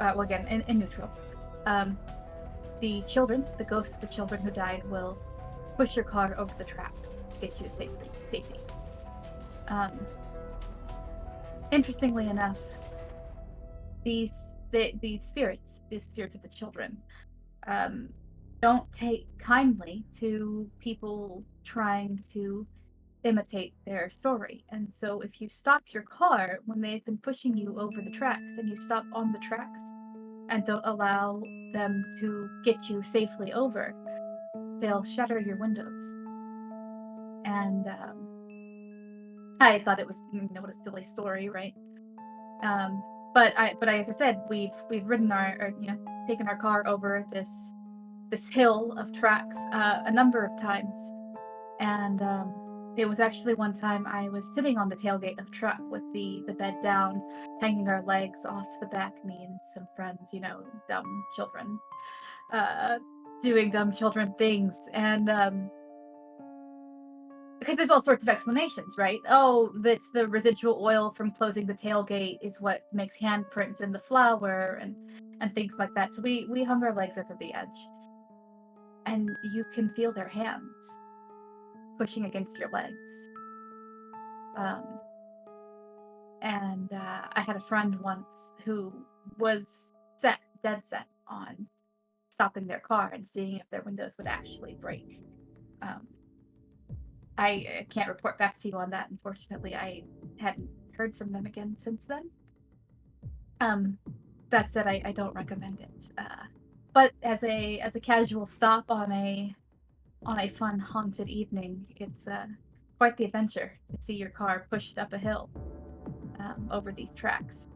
in neutral, the ghosts of the children who died will push your car over the track to get you to safety. Interestingly enough, these spirits of the children, don't take kindly to people trying to imitate their story. And so if you stop your car when they've been pushing you over the tracks, and you stop on the tracks and don't allow them to get you safely over, they'll shatter your windows. And I thought it was, what a silly story, right? But as I said, we've ridden taken our car over this hill of tracks a number of times, and it was actually one time I was sitting on the tailgate of a truck with the bed down, hanging our legs off the back, me and some friends, dumb children, doing dumb children things, and because there's all sorts of explanations, right? Oh, that's the residual oil from closing the tailgate is what makes handprints in the flour and things like that. So we hung our legs over the edge, and you can feel their hands pushing against your legs. And I had a friend once who was dead set on stopping their car and seeing if their windows would actually break. I can't report back to you on that. Unfortunately, I hadn't heard from them again since then. That said, I don't recommend it. But as a casual stop on a fun haunted evening, it's quite the adventure to see your car pushed up a hill over these tracks.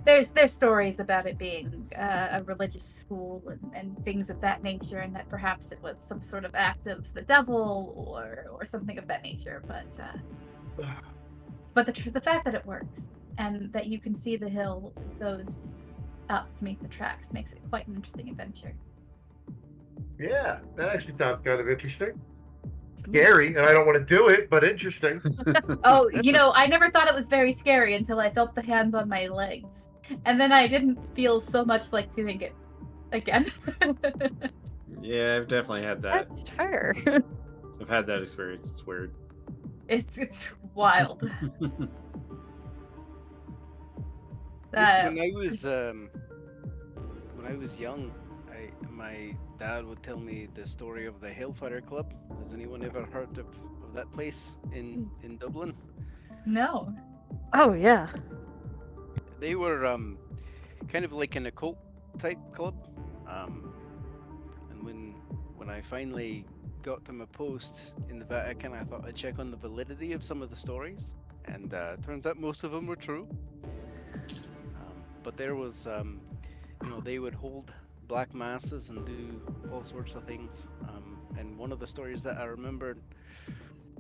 There's stories about it being a religious school and things of that nature, and that perhaps it was some sort of act of the devil or something of that nature. But the fact that it works and that you can see the hill goes up to meet the tracks makes it quite an interesting adventure. Yeah, that actually sounds kind of interesting. Scary, and I don't want to do it, but interesting. Oh, I never thought it was very scary until I felt the hands on my legs. And then I didn't feel so much like doing it again. Yeah, I've definitely had that. That's fair. I've had that experience. It's weird. It's wild. When I was young, my dad would tell me the story of the Hellfire Club. Has anyone ever heard of that place in Dublin? No. Oh yeah. They were kind of like an occult type club. And when I finally got to my post in the Vatican, I thought I'd check on the validity of some of the stories, and turns out most of them were true. But there was, they would hold black masses and do all sorts of things. And one of the stories that I remembered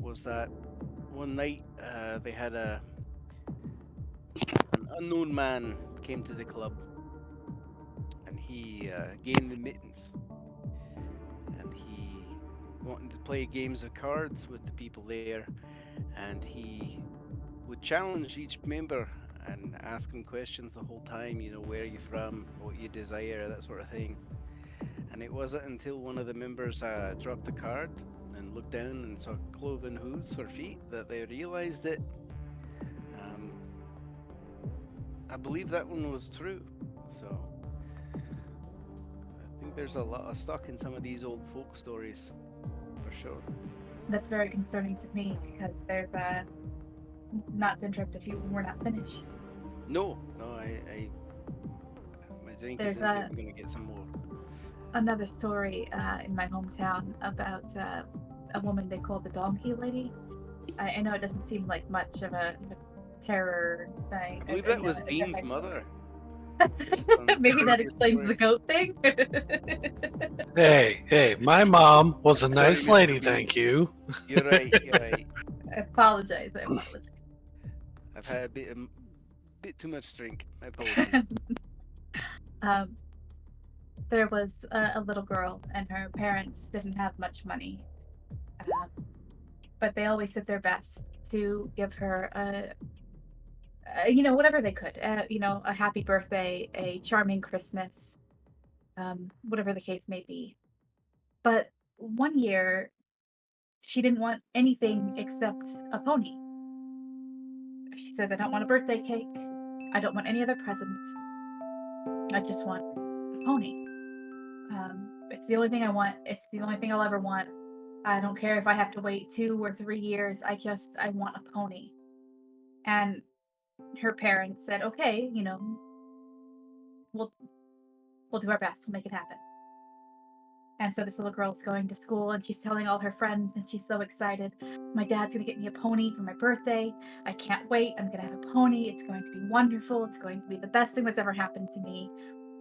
was that one night they had an unknown man came to the club, and he gained admittance, and he wanted to play games of cards with the people there, and he would challenge each member and ask them questions the whole time, where are you from, what you desire, that sort of thing. And it wasn't until one of the members dropped a card and looked down and saw cloven hooves or feet that they realized it. I believe that one was true. So I think there's a lot of stock in some of these old folk stories, for sure. That's very concerning to me because there's not to interrupt if you were not finished. No, I my drink is empty. I'm gonna get some more. Another story in my hometown about a woman they call the Donkey Lady. I know it doesn't seem like much of a terror thing. I believe that was Bean's mother. Maybe that explains the goat thing. Hey, my mom was a nice lady, thank you. You're right. I apologize. I've had a bit too much drink. My apologies. There was a little girl, and her parents didn't have much money, but they always did their best to give her whatever they could. A happy birthday, a charming Christmas, whatever the case may be. But one year, she didn't want anything except a pony. She says, I don't want a birthday cake. I don't want any other presents. I just want a pony. It's the only thing I want. It's the only thing I'll ever want. I don't care if I have to wait 2 or 3 years. I want a pony. And her parents said, okay, we'll do our best. We'll make it happen. And so this little girl's going to school, and she's telling all her friends, and she's so excited. My dad's going to get me a pony for my birthday. I can't wait. I'm going to have a pony. It's going to be wonderful. It's going to be the best thing that's ever happened to me.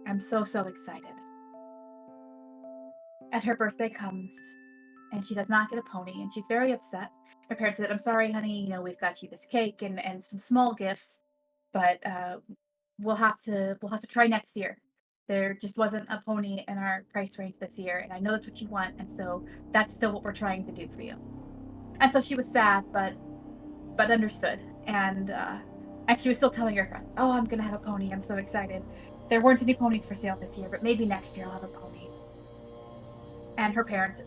I'm so, so excited. And her birthday comes, and she does not get a pony, and she's very upset. Her parents said, I'm sorry, honey, we've got you this cake and some small gifts, but we'll have to try next year. There just wasn't a pony in our price range this year, and I know that's what you want, and so that's still what we're trying to do for you. And so she was sad, but understood, and she was still telling her friends, oh, I'm gonna have a pony, I'm so excited. There weren't any ponies for sale this year, but maybe next year I'll have a pony. And her parents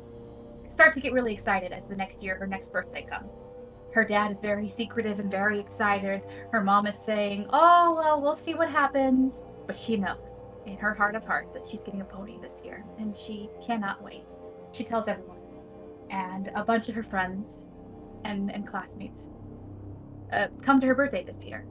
start to get really excited as the next year, her next birthday comes. Her dad is very secretive and very excited. Her mom is saying, oh, well, we'll see what happens. But she knows in her heart of hearts that she's getting a pony this year, and she cannot wait. She tells everyone. And a bunch of her friends and classmates come to her birthday this year.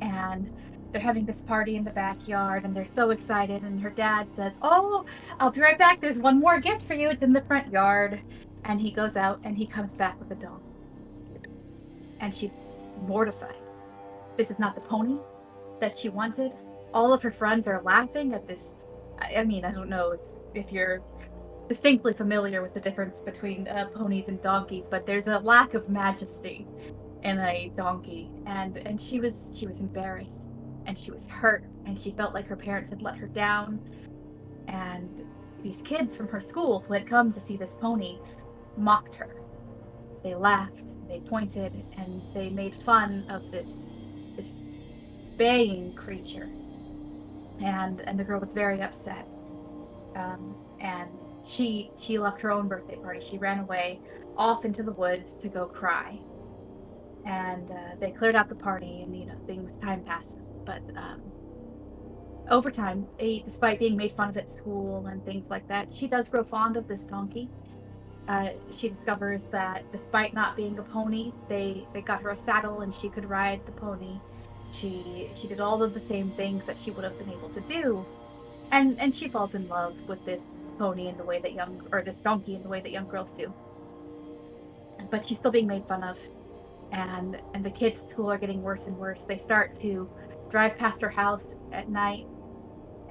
And they're having this party in the backyard, and they're so excited, and her dad says, oh, I'll be right back. There's one more gift for you. It's in the front yard. And he goes out, and he comes back with a dog. And she's mortified. This is not the pony that she wanted. All of her friends are laughing at this. I mean, I don't know if you're distinctly familiar with the difference between ponies and donkeys, but there's a lack of majesty in a donkey, and she was embarrassed, and she was hurt, and she felt like her parents had let her down. And these kids from her school who had come to see this pony mocked her. They laughed, they pointed, and they made fun of this baying creature. And the girl was very upset. And she left her own birthday party. She ran away off into the woods to go cry. And they cleared out the party, and time passes. But over time, despite being made fun of at school and things like that, she does grow fond of this donkey. She discovers that despite not being a pony, they got her a saddle and she could ride the pony. She did all of the same things that she would have been able to do, and she falls in love with this pony in the way that this donkey in the way that young girls do. But she's still being made fun of, and the kids at school are getting worse and worse. They start to drive past her house at night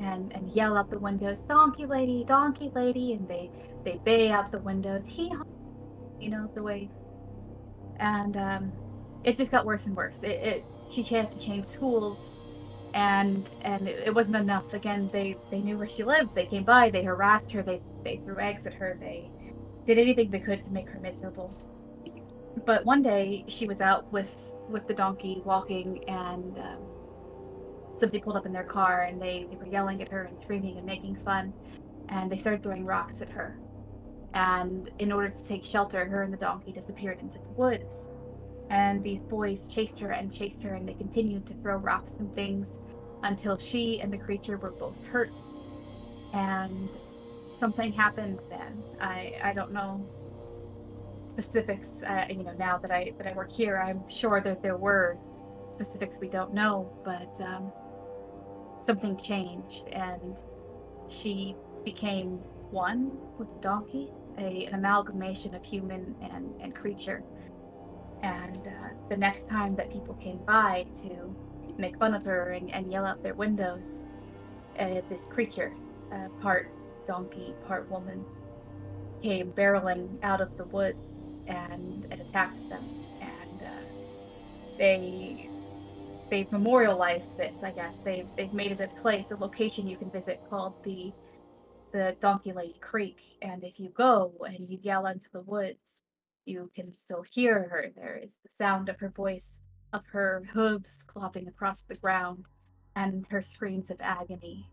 and yell out the windows, donkey lady, and they bay out the windows, the way. And it just got worse and worse. She had to change schools, and it wasn't enough. Again, they knew where she lived. They came by, they harassed her, they threw eggs at her, they did anything they could to make her miserable. But one day she was out with the donkey walking, and somebody pulled up in their car, and they were yelling at her and screaming and making fun, and they started throwing rocks at her. And in order to take shelter, her and the donkey disappeared into the woods. And these boys chased her, and they continued to throw rocks and things until she and the creature were both hurt. And something happened then. I don't know specifics. Now that I work here, I'm sure that there were specifics we don't know, but something changed, and she became one with the donkey, an amalgamation of human and creature. And the next time that people came by to make fun of her and yell out their windows, this creature, part donkey, part woman, came barreling out of the woods and attacked them. And they've memorialized this, I guess. They've made it a place, a location you can visit called the Donkey Lake Creek. And if you go and you yell into the woods, you can still hear her. There is the sound of her voice, of her hooves clopping across the ground, and her screams of agony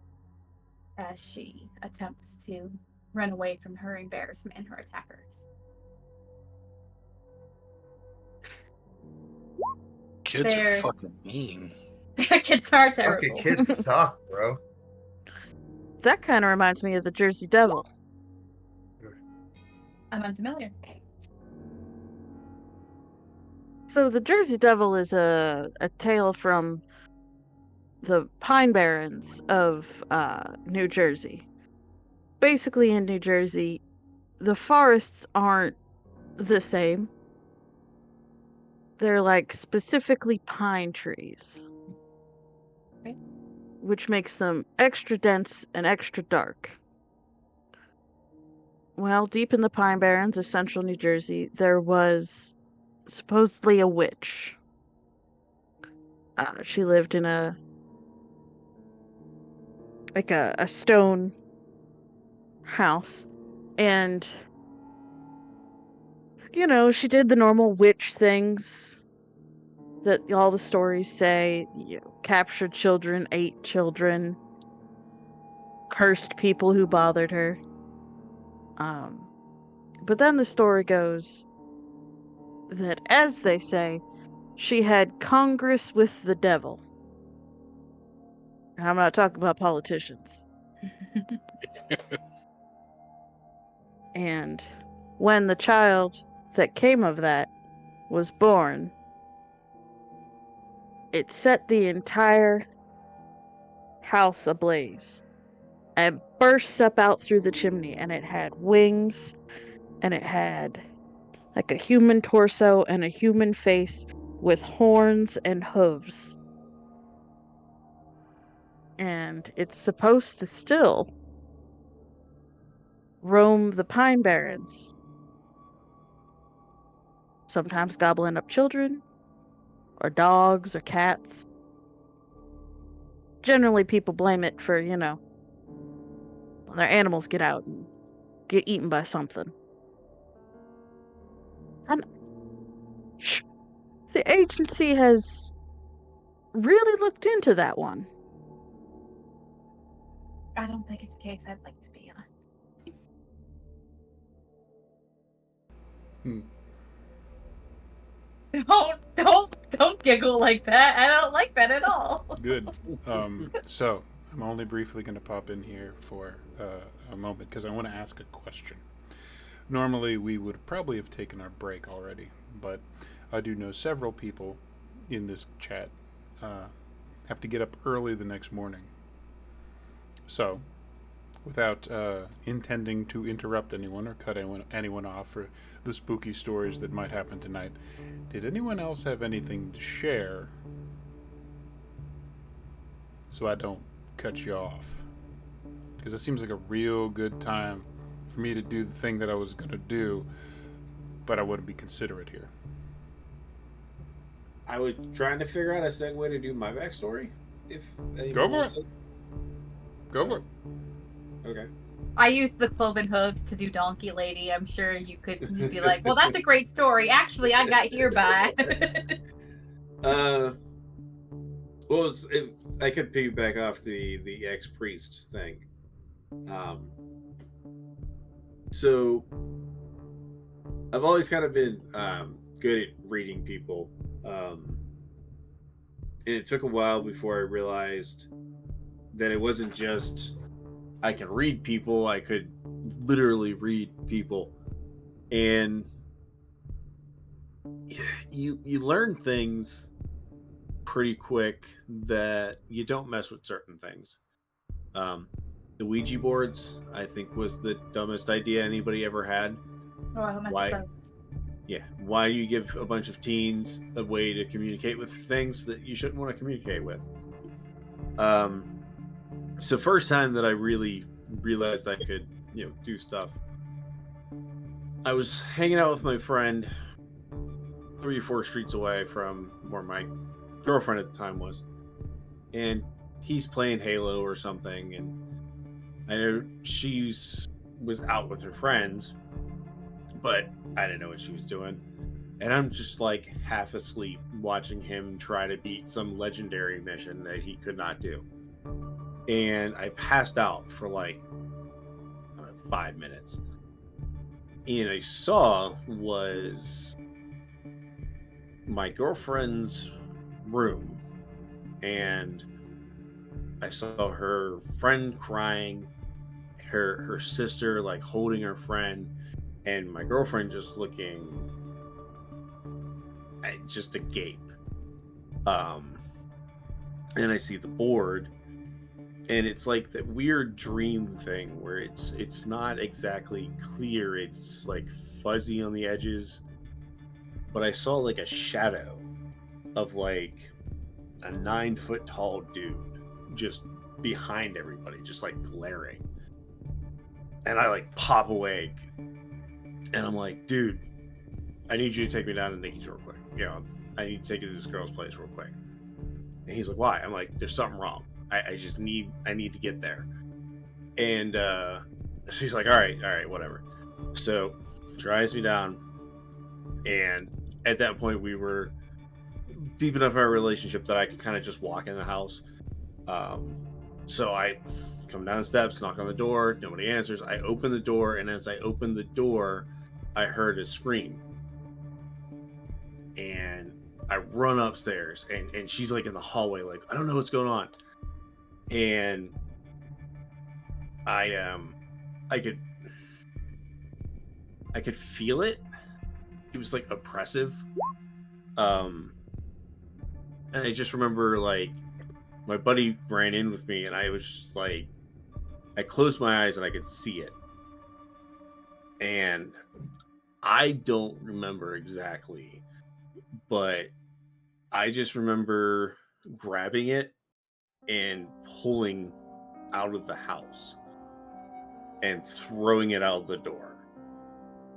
as she attempts to run away from her embarrassment and her attackers. Kids are fucking mean. Kids are terrible. Fucking kids suck, bro. That kind of reminds me of the Jersey Devil. I'm unfamiliar. So the Jersey Devil is a tale from the Pine Barrens of New Jersey. Basically, in New Jersey, the forests aren't the same. They're like specifically pine trees, Okay. which makes them extra dense and extra dark. Well, deep in the Pine Barrens of central New Jersey, there was supposedly a witch. She lived in a stone house, and she did the normal witch things that all the stories say. Captured children, ate children, cursed people who bothered her. But then the story goes that, as they say, she had Congress with the devil. And I'm not talking about politicians. And when the child that came of that was born, it set the entire house ablaze and burst up out through the chimney, and it had wings, and it had like a human torso and a human face with horns and hooves. And it's supposed to still roam the Pine Barrens, sometimes gobbling up children, or dogs or cats. Generally, people blame it for, when their animals get out and get eaten by something. And the agency has really looked into that one. I don't think it's a case I'd like to be on. Don't giggle like that. I don't like that at all. Good. So I'm only briefly going to pop in here for a moment because I want to ask a question. Normally we would probably have taken our break already, but I do know several people in this chat have to get up early the next morning. So, without intending to interrupt anyone or cut anyone off for the spooky stories that might happen tonight, did anyone else have anything to share so I don't cut you off? Because it seems like a real good time for me to do the thing that I was going to do, but I wouldn't be considerate here. I was trying to figure out a segue to do my backstory. If Go for it. Go for it. Okay. I used the cloven hooves to do Donkey Lady. I'm sure you'd be like, well, that's a great story. Actually, I got here by. I could piggyback off the ex-priest thing. So I've always kind of been good at reading people. And it took a while before I realized that it wasn't just I can read people, I could literally read people. And you learn things pretty quick that you don't mess with certain things. The Ouija boards, I think, was the dumbest idea anybody ever had. Oh, I don't mess with those. Yeah, why do you give a bunch of teens a way to communicate with things that you shouldn't want to communicate with? So first time that I really realized I could, do stuff, I was hanging out with my friend 3 or 4 streets away from where my girlfriend at the time was, and he's playing Halo or something, and I know she was out with her friends, but I didn't know what she was doing. And I'm just like half asleep watching him try to beat some legendary mission that he could not do. And I passed out for like 5 minutes. And I saw was my girlfriend's room. And I saw her friend crying, her sister like holding her friend, and my girlfriend just looking just agape. And I see the board, and it's like that weird dream thing where it's not exactly clear, it's like fuzzy on the edges, but I saw like a shadow of like a 9-foot tall dude just behind everybody, just like glaring. And I like pop awake, and I'm like, dude, I need you to take me down to Nikki's real quick. I need to take you to this girl's place real quick. And he's like, why? I'm like, there's something wrong. I need to get there. And she's like, all right, whatever. So drives me down, and at that point we were deep enough in our relationship that I could kind of just walk in the house. So I come down the steps, knock on the door, nobody answers. I open the door, and as I open the door, I heard a scream. And I run upstairs, and she's like in the hallway, like, I don't know what's going on. And I could feel it. It was like oppressive. And I just remember like my buddy ran in with me, and I was just like, I closed my eyes and I could see it. And I don't remember exactly, but I just remember grabbing it and pulling out of the house and throwing it out the door.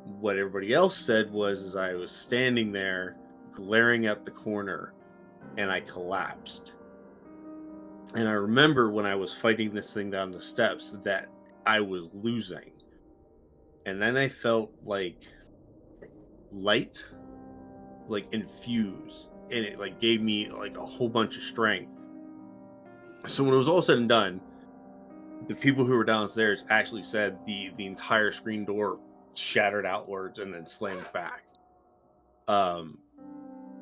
What everybody else said was, as I was standing there glaring at the corner, and I collapsed. And I remember when I was fighting this thing down the steps that I was losing. And then I felt like light, like infused, and it like gave me like a whole bunch of strength. So when it was all said and done, the people who were downstairs actually said the entire screen door shattered outwards and then slammed back.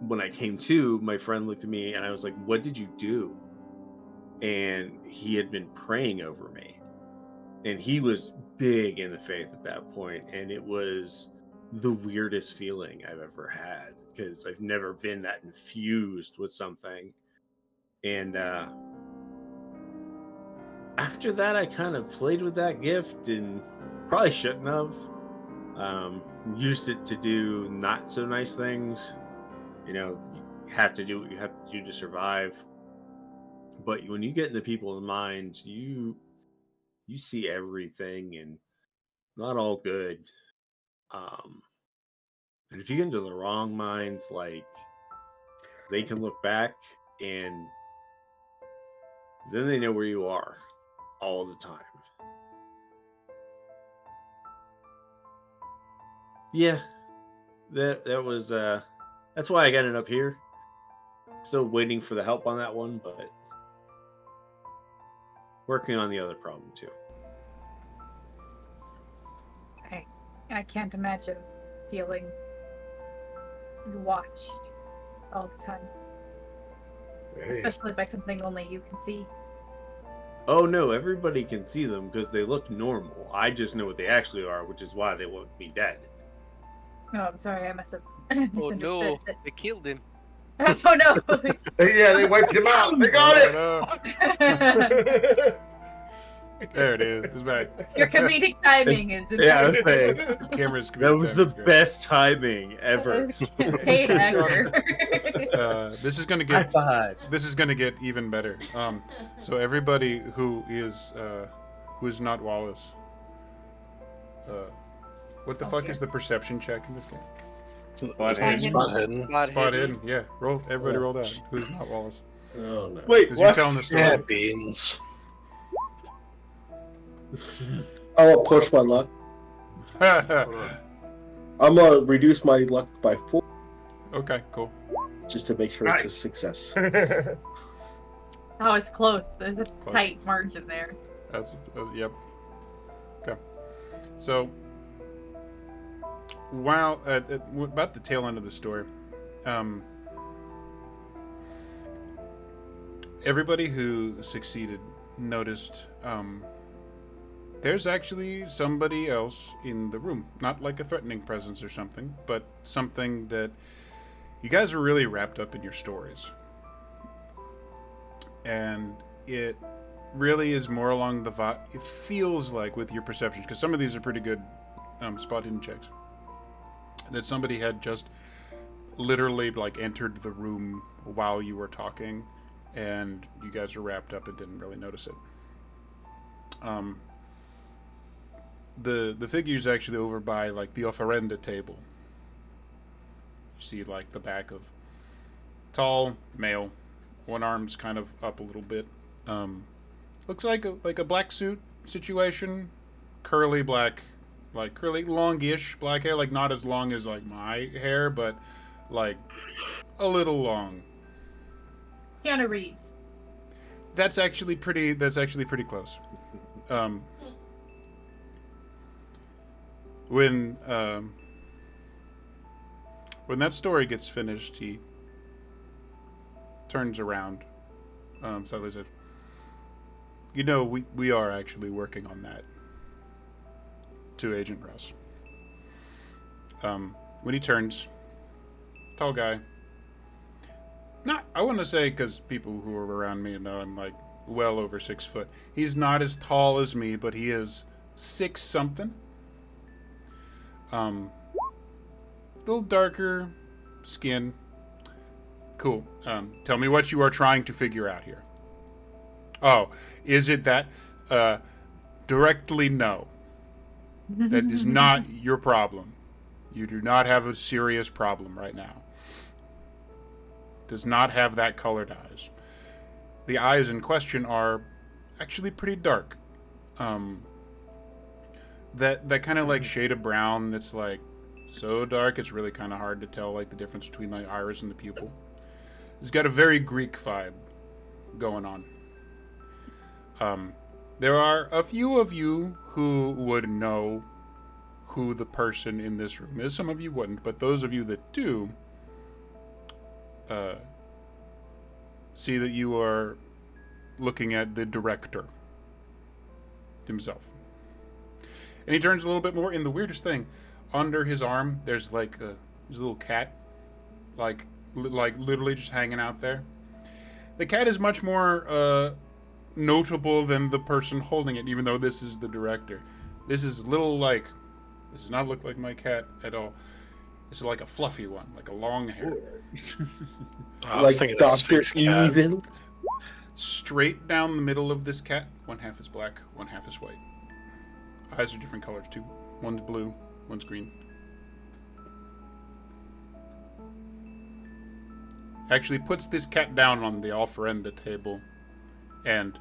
When I came to, my friend looked at me and I was like, "What did you do?" And he had been praying over me, and he was big in the faith at that point, and it was the weirdest feeling I've ever had because I've never been that infused with something. And after that, I kind of played with that gift and probably shouldn't have. Used it to do not so nice things. You have to do what you have to do to survive. But when you get into people's minds, you see everything, and not all good. And if you get into the wrong minds, like, they can look back and then they know where you are all the time. Yeah, that was that's why I got it up here. Still waiting for the help on that one, but working on the other problem too. I can't imagine feeling watched all the time. Hey. Especially by something only you can see. Oh no, everybody can see them because they look normal. I just know what they actually are, which is why they want me dead. Oh, I'm sorry, I must have Oh misunderstood. no, they killed him. Oh no! Yeah, they wiped him out. They got it. There it is. It's back. Your comedic timing is Yeah, I was saying, The camera's that was the best timing ever. Paid actor. This is gonna High get five. this is gonna get even better. So everybody who is not Wallace, what the fuck dear. is the perception check in this game? Spot hidden. Spot hidden. Yeah, roll. Everybody roll that. Who's not Wallace? Oh no. Wait, Because you're what? telling the story. Yeah, beans. I want to push my luck. I'm gonna reduce my luck by 4 Okay, cool. just to make sure it's a Nice. success. Oh, it's close. There's a Close. tight margin there. That's yep. Okay. So, while about the tail end of the story, everybody who succeeded noticed there's actually somebody else in the room. Not like a threatening presence or something, but something that you guys are really wrapped up in your stories. And it really is more along the vibe. It feels like with your perceptions, because some of these are pretty good spot hidden checks, that somebody had just literally like entered the room while you were talking, and you guys were wrapped up and didn't really notice it. The figure's actually over by like the offerenda table. You see like the back of tall male, one arm's kind of up a little bit. Looks like a black suit situation, curly black, like curly longish black hair, like not as long as like my hair, but like a little long. Keanu Reeves. That's actually pretty close. When that story gets finished, he turns around. So says, we are actually working on that. To Agent Russ. When he turns, tall guy. I want to say, because people who are around me know I'm like well over 6 foot. He's not as tall as me, but he is 6 something. Little darker skin. Cool. Tell me what you are trying to figure out here. Oh, is it that? Directly no. That is not your problem. You do not have a serious problem right now. does not have that colored eyes. The eyes in question are actually pretty dark. That kind of like shade of brown that's like so dark it's really kind of hard to tell like the difference between the iris and the pupil. It's got a very Greek vibe going on. There are a few of you who would know who the person in this room is. Some of you wouldn't, but those of you that do see that you are looking at the director himself. And he turns a little bit more, and the weirdest thing, under his arm, there's like there's a little cat, like literally just hanging out there. The cat is much more notable than the person holding it, even though this is the director. This is this does not look like my cat at all. This is like a fluffy one, like a long hair. Like Dr. Evil. Straight down the middle of this cat, one half is black, one half is white. Eyes are different colors too. One's blue, one's green. Actually puts this cat down on the ofrenda table, and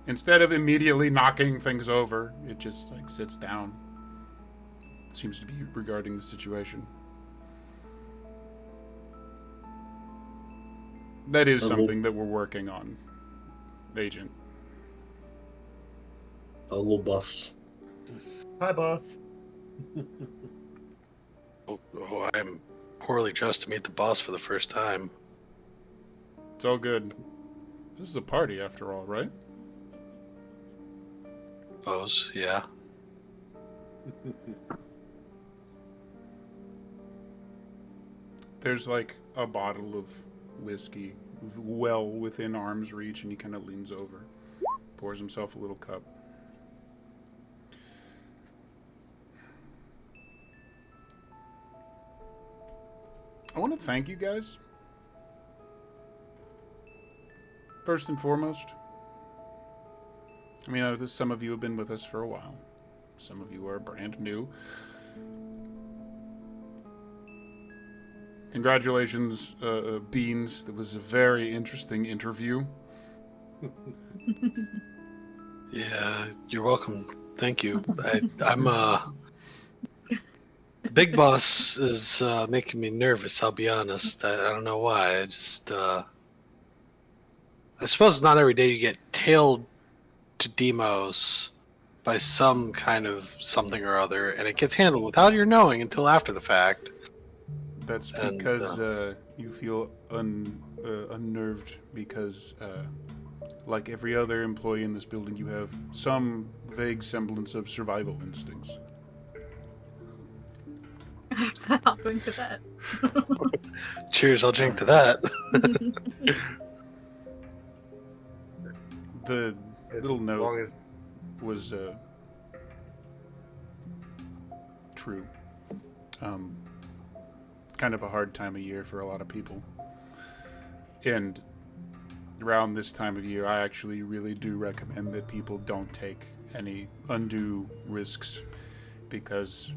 instead of immediately knocking things over, it just like sits down. Seems to be regarding the situation. That is something that we're working on, Agent. A little boss. Hi, boss. Oh, I'm poorly dressed to meet the boss for the first time. It's all good. This is a party after all, right? Suppose, yeah. There's like a bottle of whiskey well within arm's reach, and he kind of leans over, pours himself a little cup. I want to thank you guys. First and foremost. I mean, some of you have been with us for a while. Some of you are brand new. Congratulations, Beans. That was a very interesting interview. Yeah, you're welcome. Thank you. I'm the big boss is making me nervous, I'll be honest. I don't know why. I just I suppose not every day you get tailed to DMOS by some kind of something or other, and it gets handled without your knowing until after the fact. That's because you feel unnerved because, like every other employee in this building, you have some vague semblance of survival instincts. I'll drink to that. Cheers, I'll drink to that. The little note was true. Kind of a hard time of year for a lot of people. And around this time of year, I actually really do recommend that people don't take any undue risks, because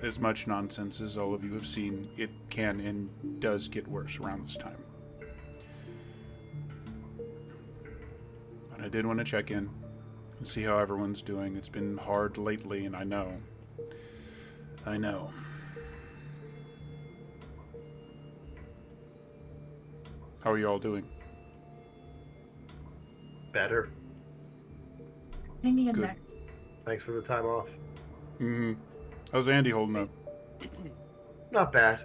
as much nonsense as all of you have seen, it can and does get worse around this time. But I did want to check in and see how everyone's doing. It's been hard lately, and I know. How are you all doing? Better. Hanging in Good. there. Thanks for the time off. Mm-hmm. How's Andy holding up? Not bad.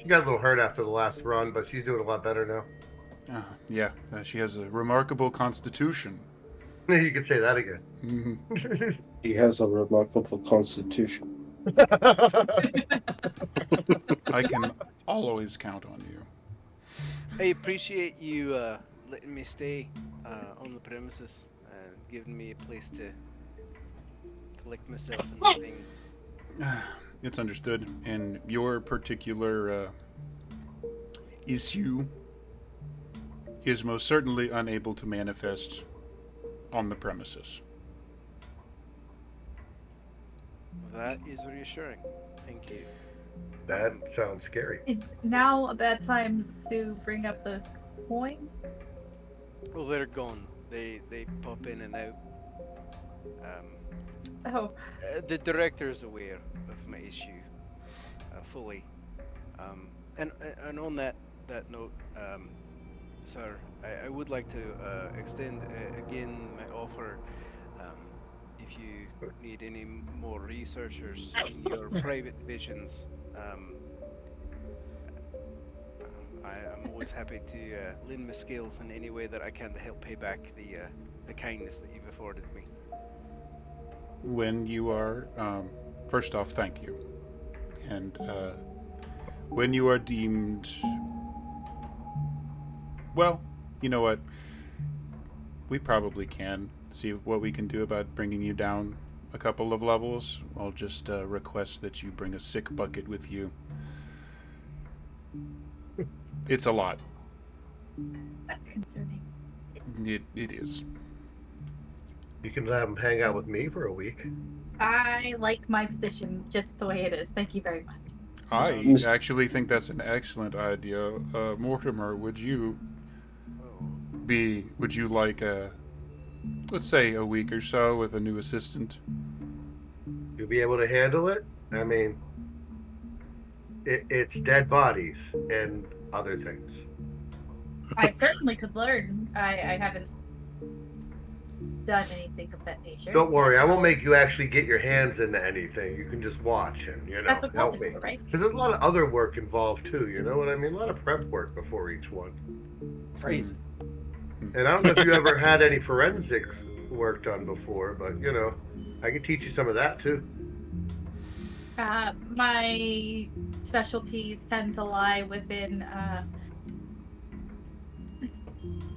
She got a little hurt after the last run, but she's doing a lot better now. Yeah, she has a remarkable constitution. You could say that again. Mm-hmm. He has a remarkable constitution. I can always count on you. I appreciate you letting me stay on the premises and giving me a place to collect myself and things. It's understood. And your particular issue is most certainly unable to manifest on the premises. That is reassuring. Thank you. That sounds scary. Is now a bad time to bring up those coins? Well, they're gone. They pop in and out. Um, Oh, the director is aware of my issue fully. And on that note, sir, I would like to extend again my offer. Um, if you need any more researchers in your private divisions, um, I'm always happy to lend my skills in any way that I can to help pay back the kindness that you've afforded me. When you are, first off, thank you. And when you are deemed, well, you know what? We probably can see what we can do about bringing you down a couple of levels. I'll just request that you bring a sick bucket with you. It's a lot. that's concerning. It is. You can have him hang out with me for a week. I like my position just the way it is. Thank you very much. I actually think that's an excellent idea. Mortimer, would you like let's say a week or so with a new assistant? You'll be able to handle it? I mean, it's dead bodies and other things. I certainly could learn. I haven't done anything of that nature. Don't worry, That's I won't all. make you actually get your hands into anything. You can just watch and, That's what help close me. for, right? Because there's a lot of other work involved too, you know what I mean? A lot of prep work before each one. Phrase. And I don't know if you ever had any forensics work done before, but, I can teach you some of that too. My specialties tend to lie within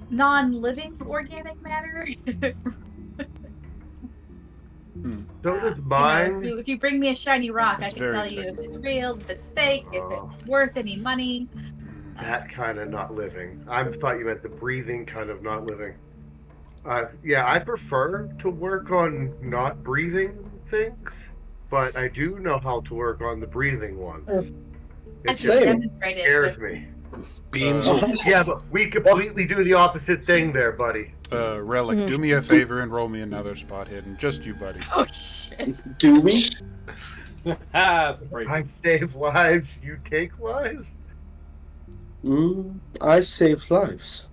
non-living organic matter. So does You know, mine. if you bring me a shiny rock, That's I can very tell you if technical. it's real, if it's fake, if it's worth any money. That kind of not living. I thought you meant the breathing kind of not living. Yeah, I prefer to work on not breathing things, but I do know how to work on the breathing ones. It I just should Same. demonstrate it. scares But me. Beans Uh-huh. will Yeah, but we completely do the opposite thing there, buddy. Relic, do me a favor and roll me another spot hidden. Just you, buddy. oh shit! Do we? Phrase. I save lives, you take lives? I save lives.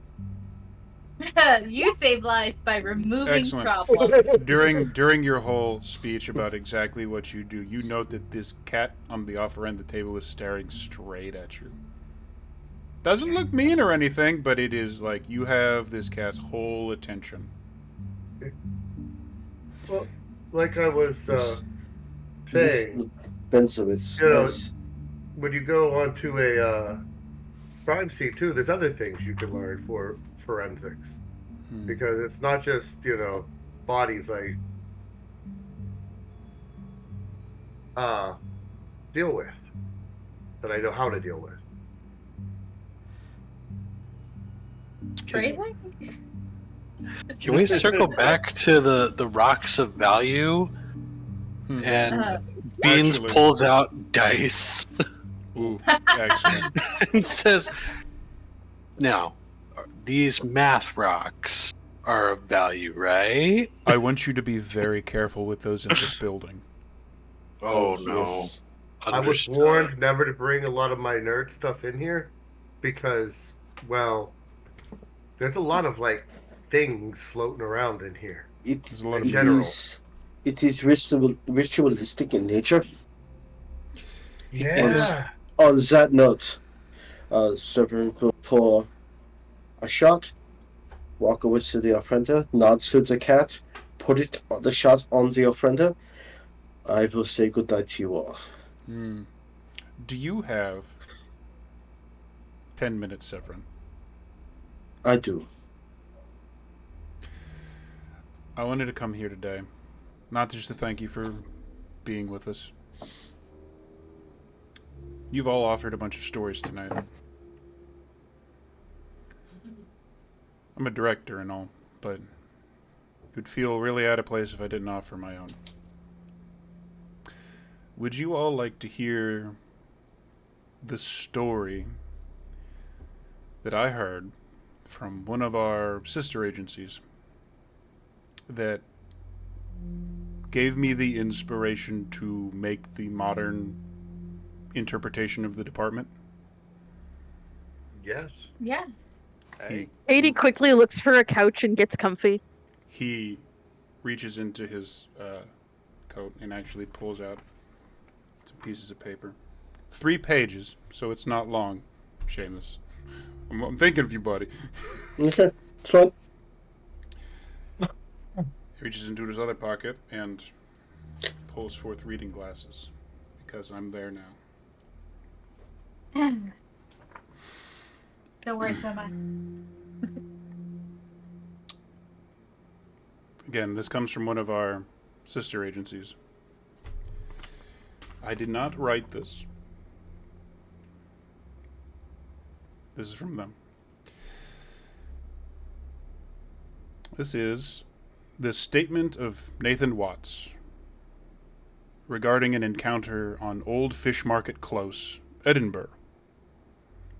You save lives by removing Excellent. problems. During your whole speech about exactly what you do, you note that this cat on the offer end of the table is staring straight at you. Doesn't look mean or anything, but it is like you have this cat's whole attention. Well, like I was saying, Bensowitz. You know, Nice. when you go onto a crime scene too, there's other things you can learn for forensics. Because it's not just, bodies I deal with, that I know how to deal with. Phrasing? Can we circle back to the rocks of value? And Beans Actually- pulls out dice Ooh, excellent. and says, "Now, these math rocks are of value, right?" I want you to be very careful with those in this building. Oh no! Yes. I was Understood. warned never to bring a lot of my nerd stuff in here because, well, there's a lot of things floating around in here. There's a lot of It is ritualistic in nature. Yeah. On that note, Serpent will pour a shot, walk over to the offender, nod to the cat, put the shot on the offender. I will say goodnight to you all. Do you have 10 minutes, Severin? I do. I wanted to come here today, not just to thank you for being with us. You've all offered a bunch of stories tonight. I'm a director and all, but it would feel really out of place if I didn't offer my own. Would you all like to hear the story that I heard from one of our sister agencies that gave me the inspiration to make the modern interpretation of the department? Yes. Yes. Katie quickly looks for a couch and gets comfy. He reaches into his coat and actually pulls out some pieces of paper. 3 pages, so it's not long, Seamus. I'm thinking of you, buddy. Okay, it's fine. He reaches into his other pocket and pulls forth reading glasses, because I'm there now. Don't worry so much. Again, this comes from one of our sister agencies. I did not write this. This is from them. This is the statement of Nathan Watts regarding an encounter on Old Fish Market Close, Edinburgh.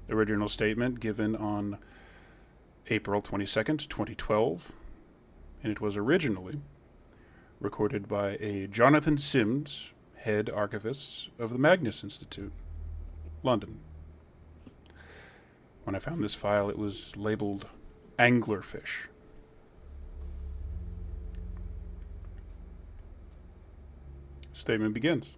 Original statement given on April 22nd, 2012, and it was originally recorded by a Johnathan Sims, head archivist of the Magnus Institute, London. When I found this file, it was labeled Anglerfish. Statement begins.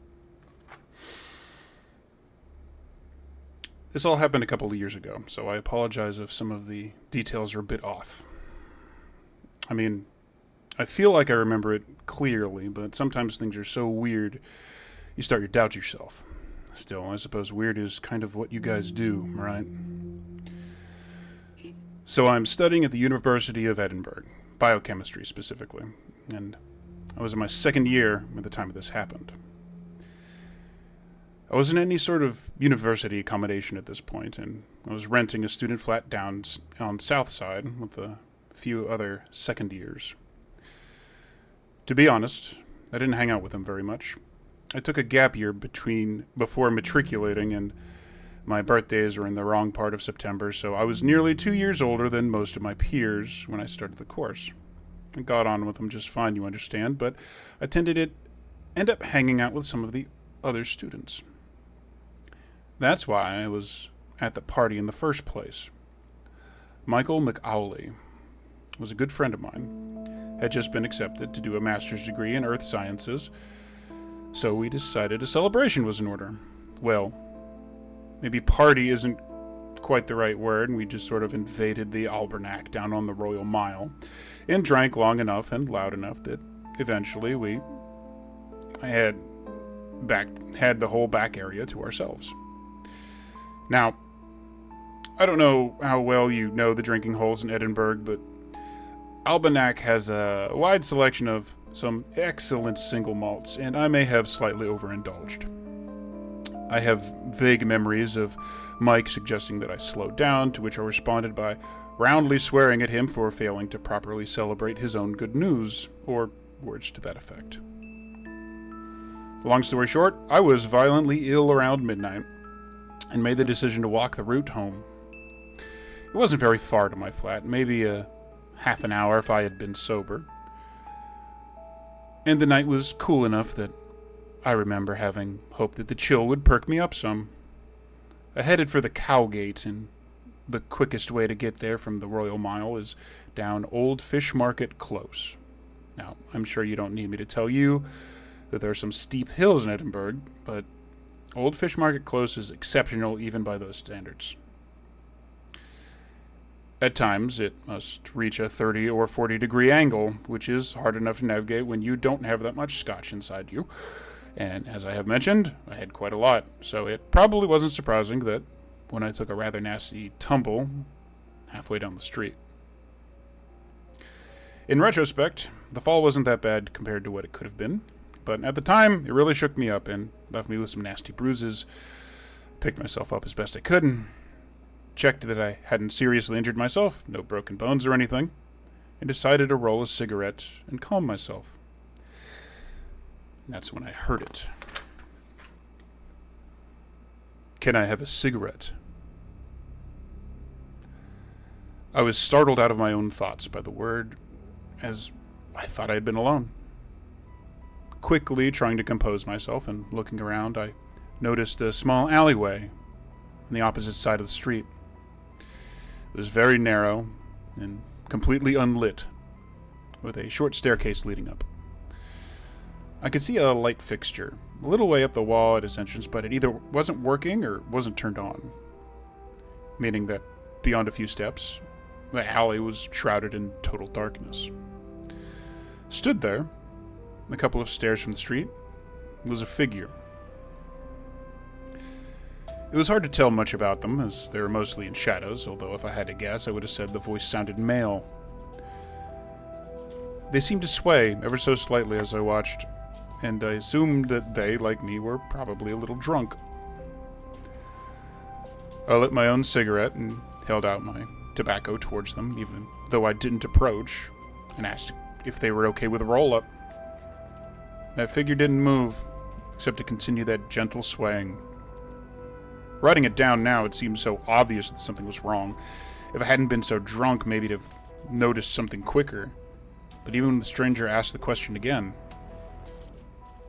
This all happened a couple of years ago, so I apologize if some of the details are a bit off. I mean, I feel like I remember it clearly, but sometimes things are so weird, you start to doubt yourself. Still, I suppose weird is kind of what you guys do, right? So I'm studying at the University of Edinburgh, biochemistry specifically, and I was in my second year at the time this happened. I was in any sort of university accommodation at this point, and I was renting a student flat down on South Side with a few other second years. To be honest, I didn't hang out with them very much. I took a gap year before matriculating, and my birthdays were in the wrong part of September, so I was nearly 2 years older than most of my peers when I started the course. I got on with them just fine, you understand, but I tended to end up hanging out with some of the other students. That's why I was at the party in the first place. Michael McAuley was a good friend of mine, had just been accepted to do a master's degree in earth sciences, so we decided a celebration was in order. Well, maybe party isn't quite the right word, and we just sort of invaded the Albernac down on the Royal Mile, and drank long enough and loud enough that eventually I had the whole back area to ourselves. Now, I don't know how well you know the drinking holes in Edinburgh, but Albernac has a wide selection of some excellent single malts, and I may have slightly overindulged. I have vague memories of Mike suggesting that I slow down, to which I responded by roundly swearing at him for failing to properly celebrate his own good news, or words to that effect. Long story short, I was violently ill around midnight, and made the decision to walk the route home. It wasn't very far to my flat, maybe a half an hour if I had been sober. And the night was cool enough that I remember having hoped that the chill would perk me up some. I headed for the Cowgate, and the quickest way to get there from the Royal Mile is down Old Fish Market Close. Now, I'm sure you don't need me to tell you that there are some steep hills in Edinburgh, but Old Fish Market Close is exceptional even by those standards. At times, it must reach a 30 or 40 degree angle, which is hard enough to navigate when you don't have that much scotch inside you. And as I have mentioned, I had quite a lot, so it probably wasn't surprising that when I took a rather nasty tumble halfway down the street. In retrospect, the fall wasn't that bad compared to what it could have been, but at the time, it really shook me up and left me with some nasty bruises. Picked myself up as best I could and checked that I hadn't seriously injured myself, no broken bones or anything, and decided to roll a cigarette and calm myself. And that's when I heard it. Can I have a cigarette? I was startled out of my own thoughts by the word, as I thought I had been alone. Quickly trying to compose myself and looking around, I noticed a small alleyway on the opposite side of the street. It was very narrow and completely unlit, with a short staircase leading up. I could see a light fixture a little way up the wall at its entrance, but it either wasn't working or wasn't turned on, meaning that beyond a few steps, the alley was shrouded in total darkness. Stood there, a couple of stairs from the street, was a figure. It was hard to tell much about them, as they were mostly in shadows, although if I had to guess, I would have said the voice sounded male. They seemed to sway ever so slightly as I watched, and I assumed that they, like me, were probably a little drunk. I lit my own cigarette and held out my tobacco towards them, even though I didn't approach, and asked if they were okay with a roll-up. That figure didn't move, except to continue that gentle swaying. Writing it down now, it seems so obvious that something was wrong. If I hadn't been so drunk, maybe I'd have noticed something quicker. But even when the stranger asked the question again,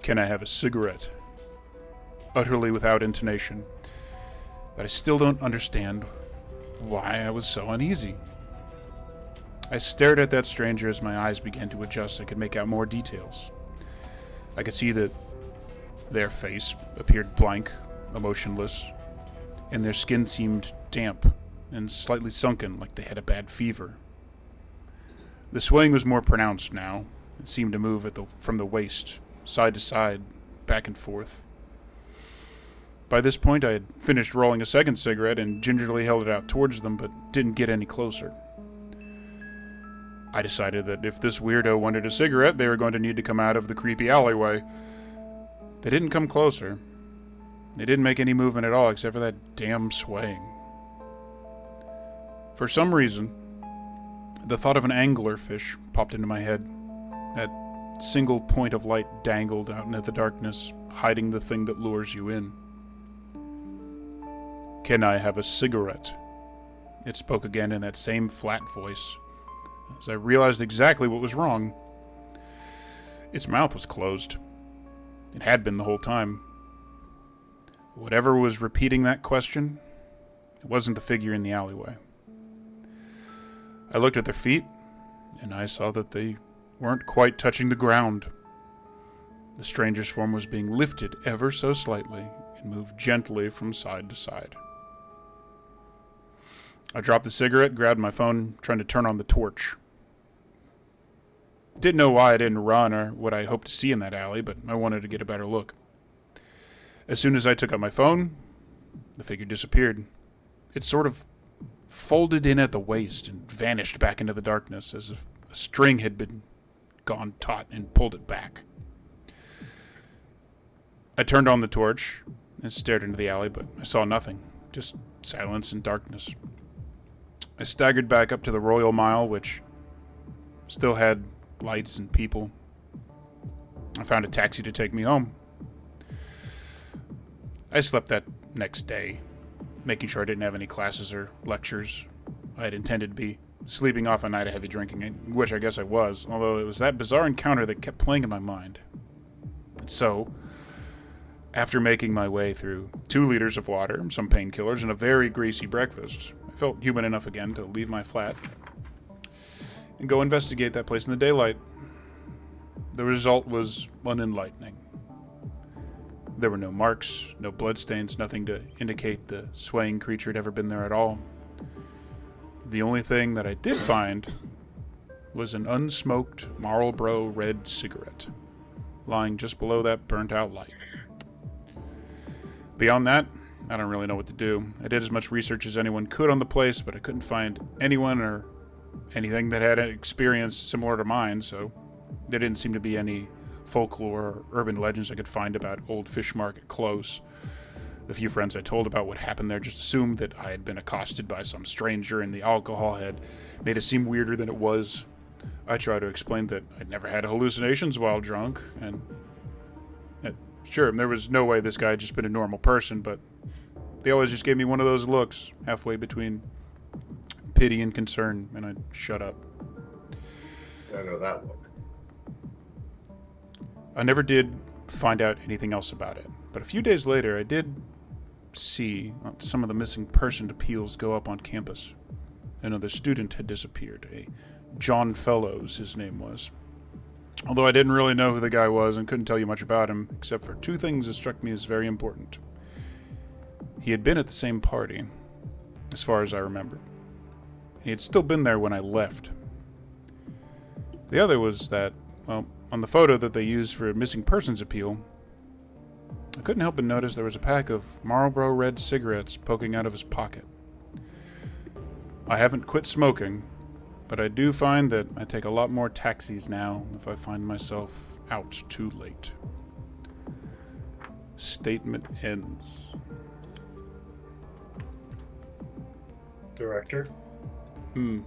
"Can I have a cigarette?" utterly without intonation, that I still don't understand why I was so uneasy. I stared at that stranger as my eyes began to adjust. I could make out more details. I could see that their face appeared blank, emotionless, and their skin seemed damp and slightly sunken, like they had a bad fever. The swaying was more pronounced now. It seemed to move from the waist, side to side, back and forth. By this point, I had finished rolling a second cigarette and gingerly held it out towards them, but didn't get any closer. I decided that if this weirdo wanted a cigarette, they were going to need to come out of the creepy alleyway. They didn't come closer. They didn't make any movement at all, except for that damn swaying. For some reason, the thought of an anglerfish popped into my head. That single point of light dangled out into the darkness, hiding the thing that lures you in. "Can I have a cigarette?" It spoke again in that same flat voice, as I realized exactly what was wrong. Its mouth was closed. It had been the whole time. Whatever was repeating that question, it wasn't the figure in the alleyway. I looked at their feet, and I saw that they weren't quite touching the ground. The stranger's form was being lifted ever so slightly and moved gently from side to side. I dropped the cigarette, grabbed my phone, trying to turn on the torch. Didn't know why I didn't run or what I hoped to see in that alley, but I wanted to get a better look. As soon as I took out my phone, the figure disappeared. It sort of folded in at the waist and vanished back into the darkness, as if a string had been gone taut and pulled it back. I turned on the torch and stared into the alley, but I saw nothing, just silence and darkness. I staggered back up to the Royal Mile, which still had lights and people. I found a taxi to take me home. I slept that next day, making sure I didn't have any classes or lectures. I had intended to be sleeping off a night of heavy drinking, which I guess I was, although it was that bizarre encounter that kept playing in my mind. And so, after making my way through 2 liters of water, some painkillers, and a very greasy breakfast, I felt human enough again to leave my flat and go investigate that place in the daylight. The result was unenlightening. There were no marks, no bloodstains, nothing to indicate the swaying creature had ever been there at all. The only thing that I did find was an unsmoked Marlboro red cigarette, lying just below that burnt-out light. Beyond that, I don't really know what to do. I did as much research as anyone could on the place, but I couldn't find anyone or anything that had an experience similar to mine, so there didn't seem to be any folklore or urban legends I could find about Old Fish Market Close. The few friends I told about what happened there just assumed that I had been accosted by some stranger, and the alcohol had made it seem weirder than it was. I tried to explain that I'd never had hallucinations while drunk, and sure, there was no way this guy had just been a normal person, but They always just gave me one of those looks halfway between pity and concern, and I'd shut up. I know that look. I never did find out anything else about it, but a few days later I did see some of the missing person appeals go up on campus. Another student had disappeared, a John Fellows, his name was. Although I didn't really know who the guy was and couldn't tell you much about him, except for two things that struck me as very important. He had been at the same party, as far as I remember. He had still been there when I left. The other was that, well, on the photo that they used for a missing persons appeal, I couldn't help but notice there was a pack of Marlboro Red cigarettes poking out of his pocket. I haven't quit smoking, but I do find that I take a lot more taxis now if I find myself out too late. Statement ends. Director? Hmm.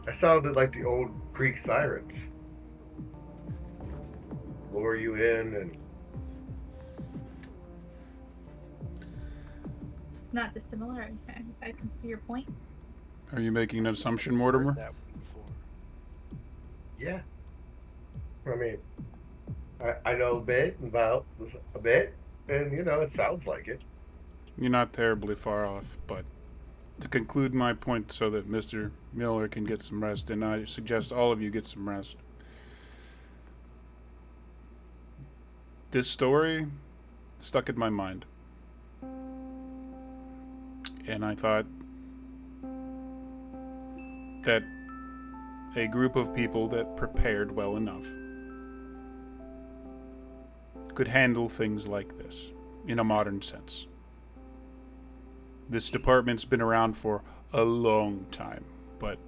I sounded like the old Greek sirens. Lure you in and... It's not dissimilar. I can see your point. Are you making an assumption, Heard Mortimer? that one before. Yeah. I mean, I know a bit about a bit, and it sounds like it. You're not terribly far off, but to conclude my point so that Mr. Miller can get some rest, and I suggest all of you get some rest. This story stuck in my mind. And I thought that a group of people that prepared well enough could handle things like this in a modern sense. This department's been around for a long time, but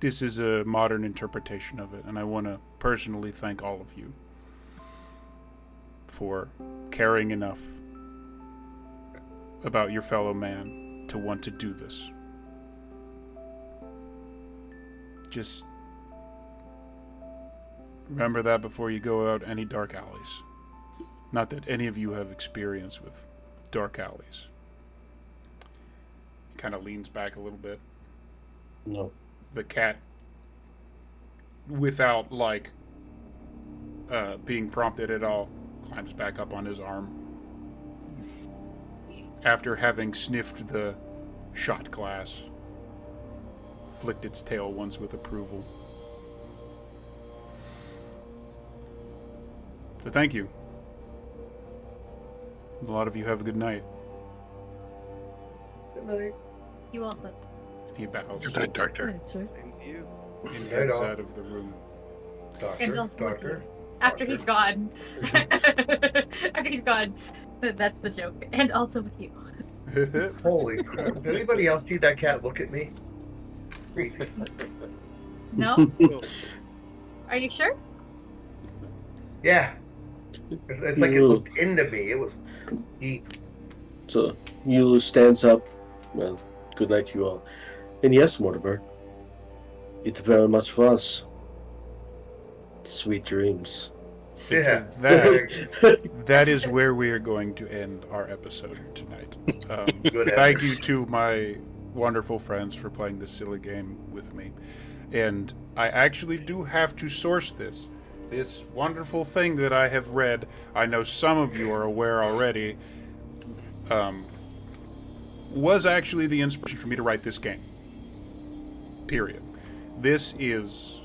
this is a modern interpretation of it, and I want to personally thank all of you for caring enough about your fellow man to want to do this. Just remember that before you go out any dark alleys. Not that any of you have experience with dark alleys. Kind of leans back a little bit. No. The cat, without being prompted at all, climbs back up on his arm. After having sniffed the shot glass, flicked its tail once with approval. So thank you. A lot of you have a good night. Good night. You also. And he bows Good night, Doctor. Same to you. and heads out of the room. And Doctor, also doctor. After he's gone. After he's gone. That's the joke. And also with you. Holy crap. Did anybody else see that cat look at me? No? Are you sure? Yeah. It's like it looked into me. It was deep. So Yulu stands up. Well, good night to you all. And yes, Mortimer, it's very much for us. Sweet dreams. Yeah. That is where we are going to end our episode tonight. Good Thank effort. you to my wonderful friends for playing this silly game with me. And I actually do have to source this. This wonderful thing that I have read, I know some of you are aware already, was actually the inspiration for me to write this game. Period. This is,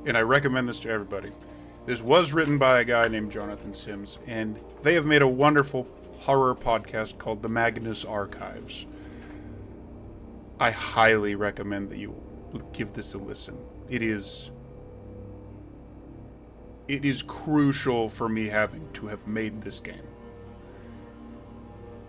and I recommend this to everybody, this was written by a guy named Johnathan Sims, and they have made a wonderful horror podcast called the Magnus Archives. I highly recommend that you give this a listen. It is crucial for me having to have made this game.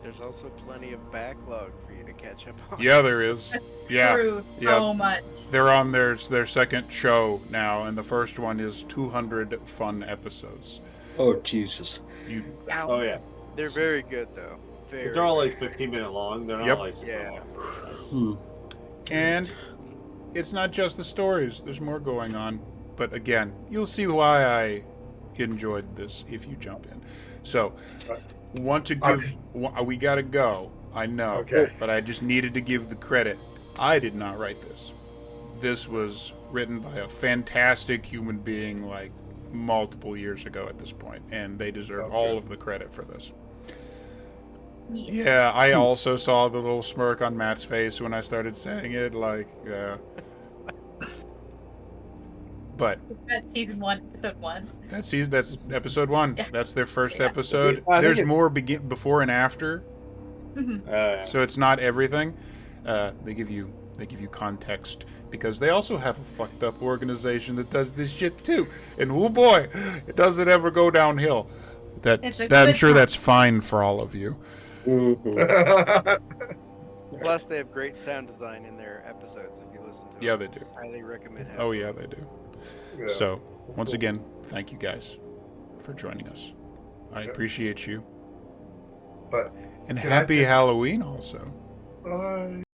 There's also plenty of backlog for you to catch up on. Yeah, there is. That's Yeah. true. Yeah. So much. They're on their second show now, and the first one is 200 fun episodes. Oh, Jesus. You Wow. Oh yeah, They're very good though. Very. they're all like 15-minute long. They're not Yep. like super Yeah. long. And it's not just the stories. There's more going on. But again, you'll see why I enjoyed this if you jump in. So, want to give. We gotta go. I know, Okay. but I just needed to give the credit. I did not write this. This was written by a fantastic human being, like multiple years ago at this point, and they deserve all of the credit for this. Yeah, I also saw the little smirk on Matt's face when I started saying it, like, but That's season 1, episode 1. that's episode 1. Yeah. That's their first Yeah. episode. I think There's it's- more before and after, so it's not everything. They give you context because they also have a fucked up organization that does this shit too. And oh boy, it doesn't ever go downhill. It's a I'm good sure time. that's fine for all of you. Plus, they have great sound design in their episodes. If you listen to Yeah, them, they do. highly recommend. Oh yeah, they do. Yeah. So once again, thank you guys for joining us. I appreciate you. But And can I happy just- Halloween also.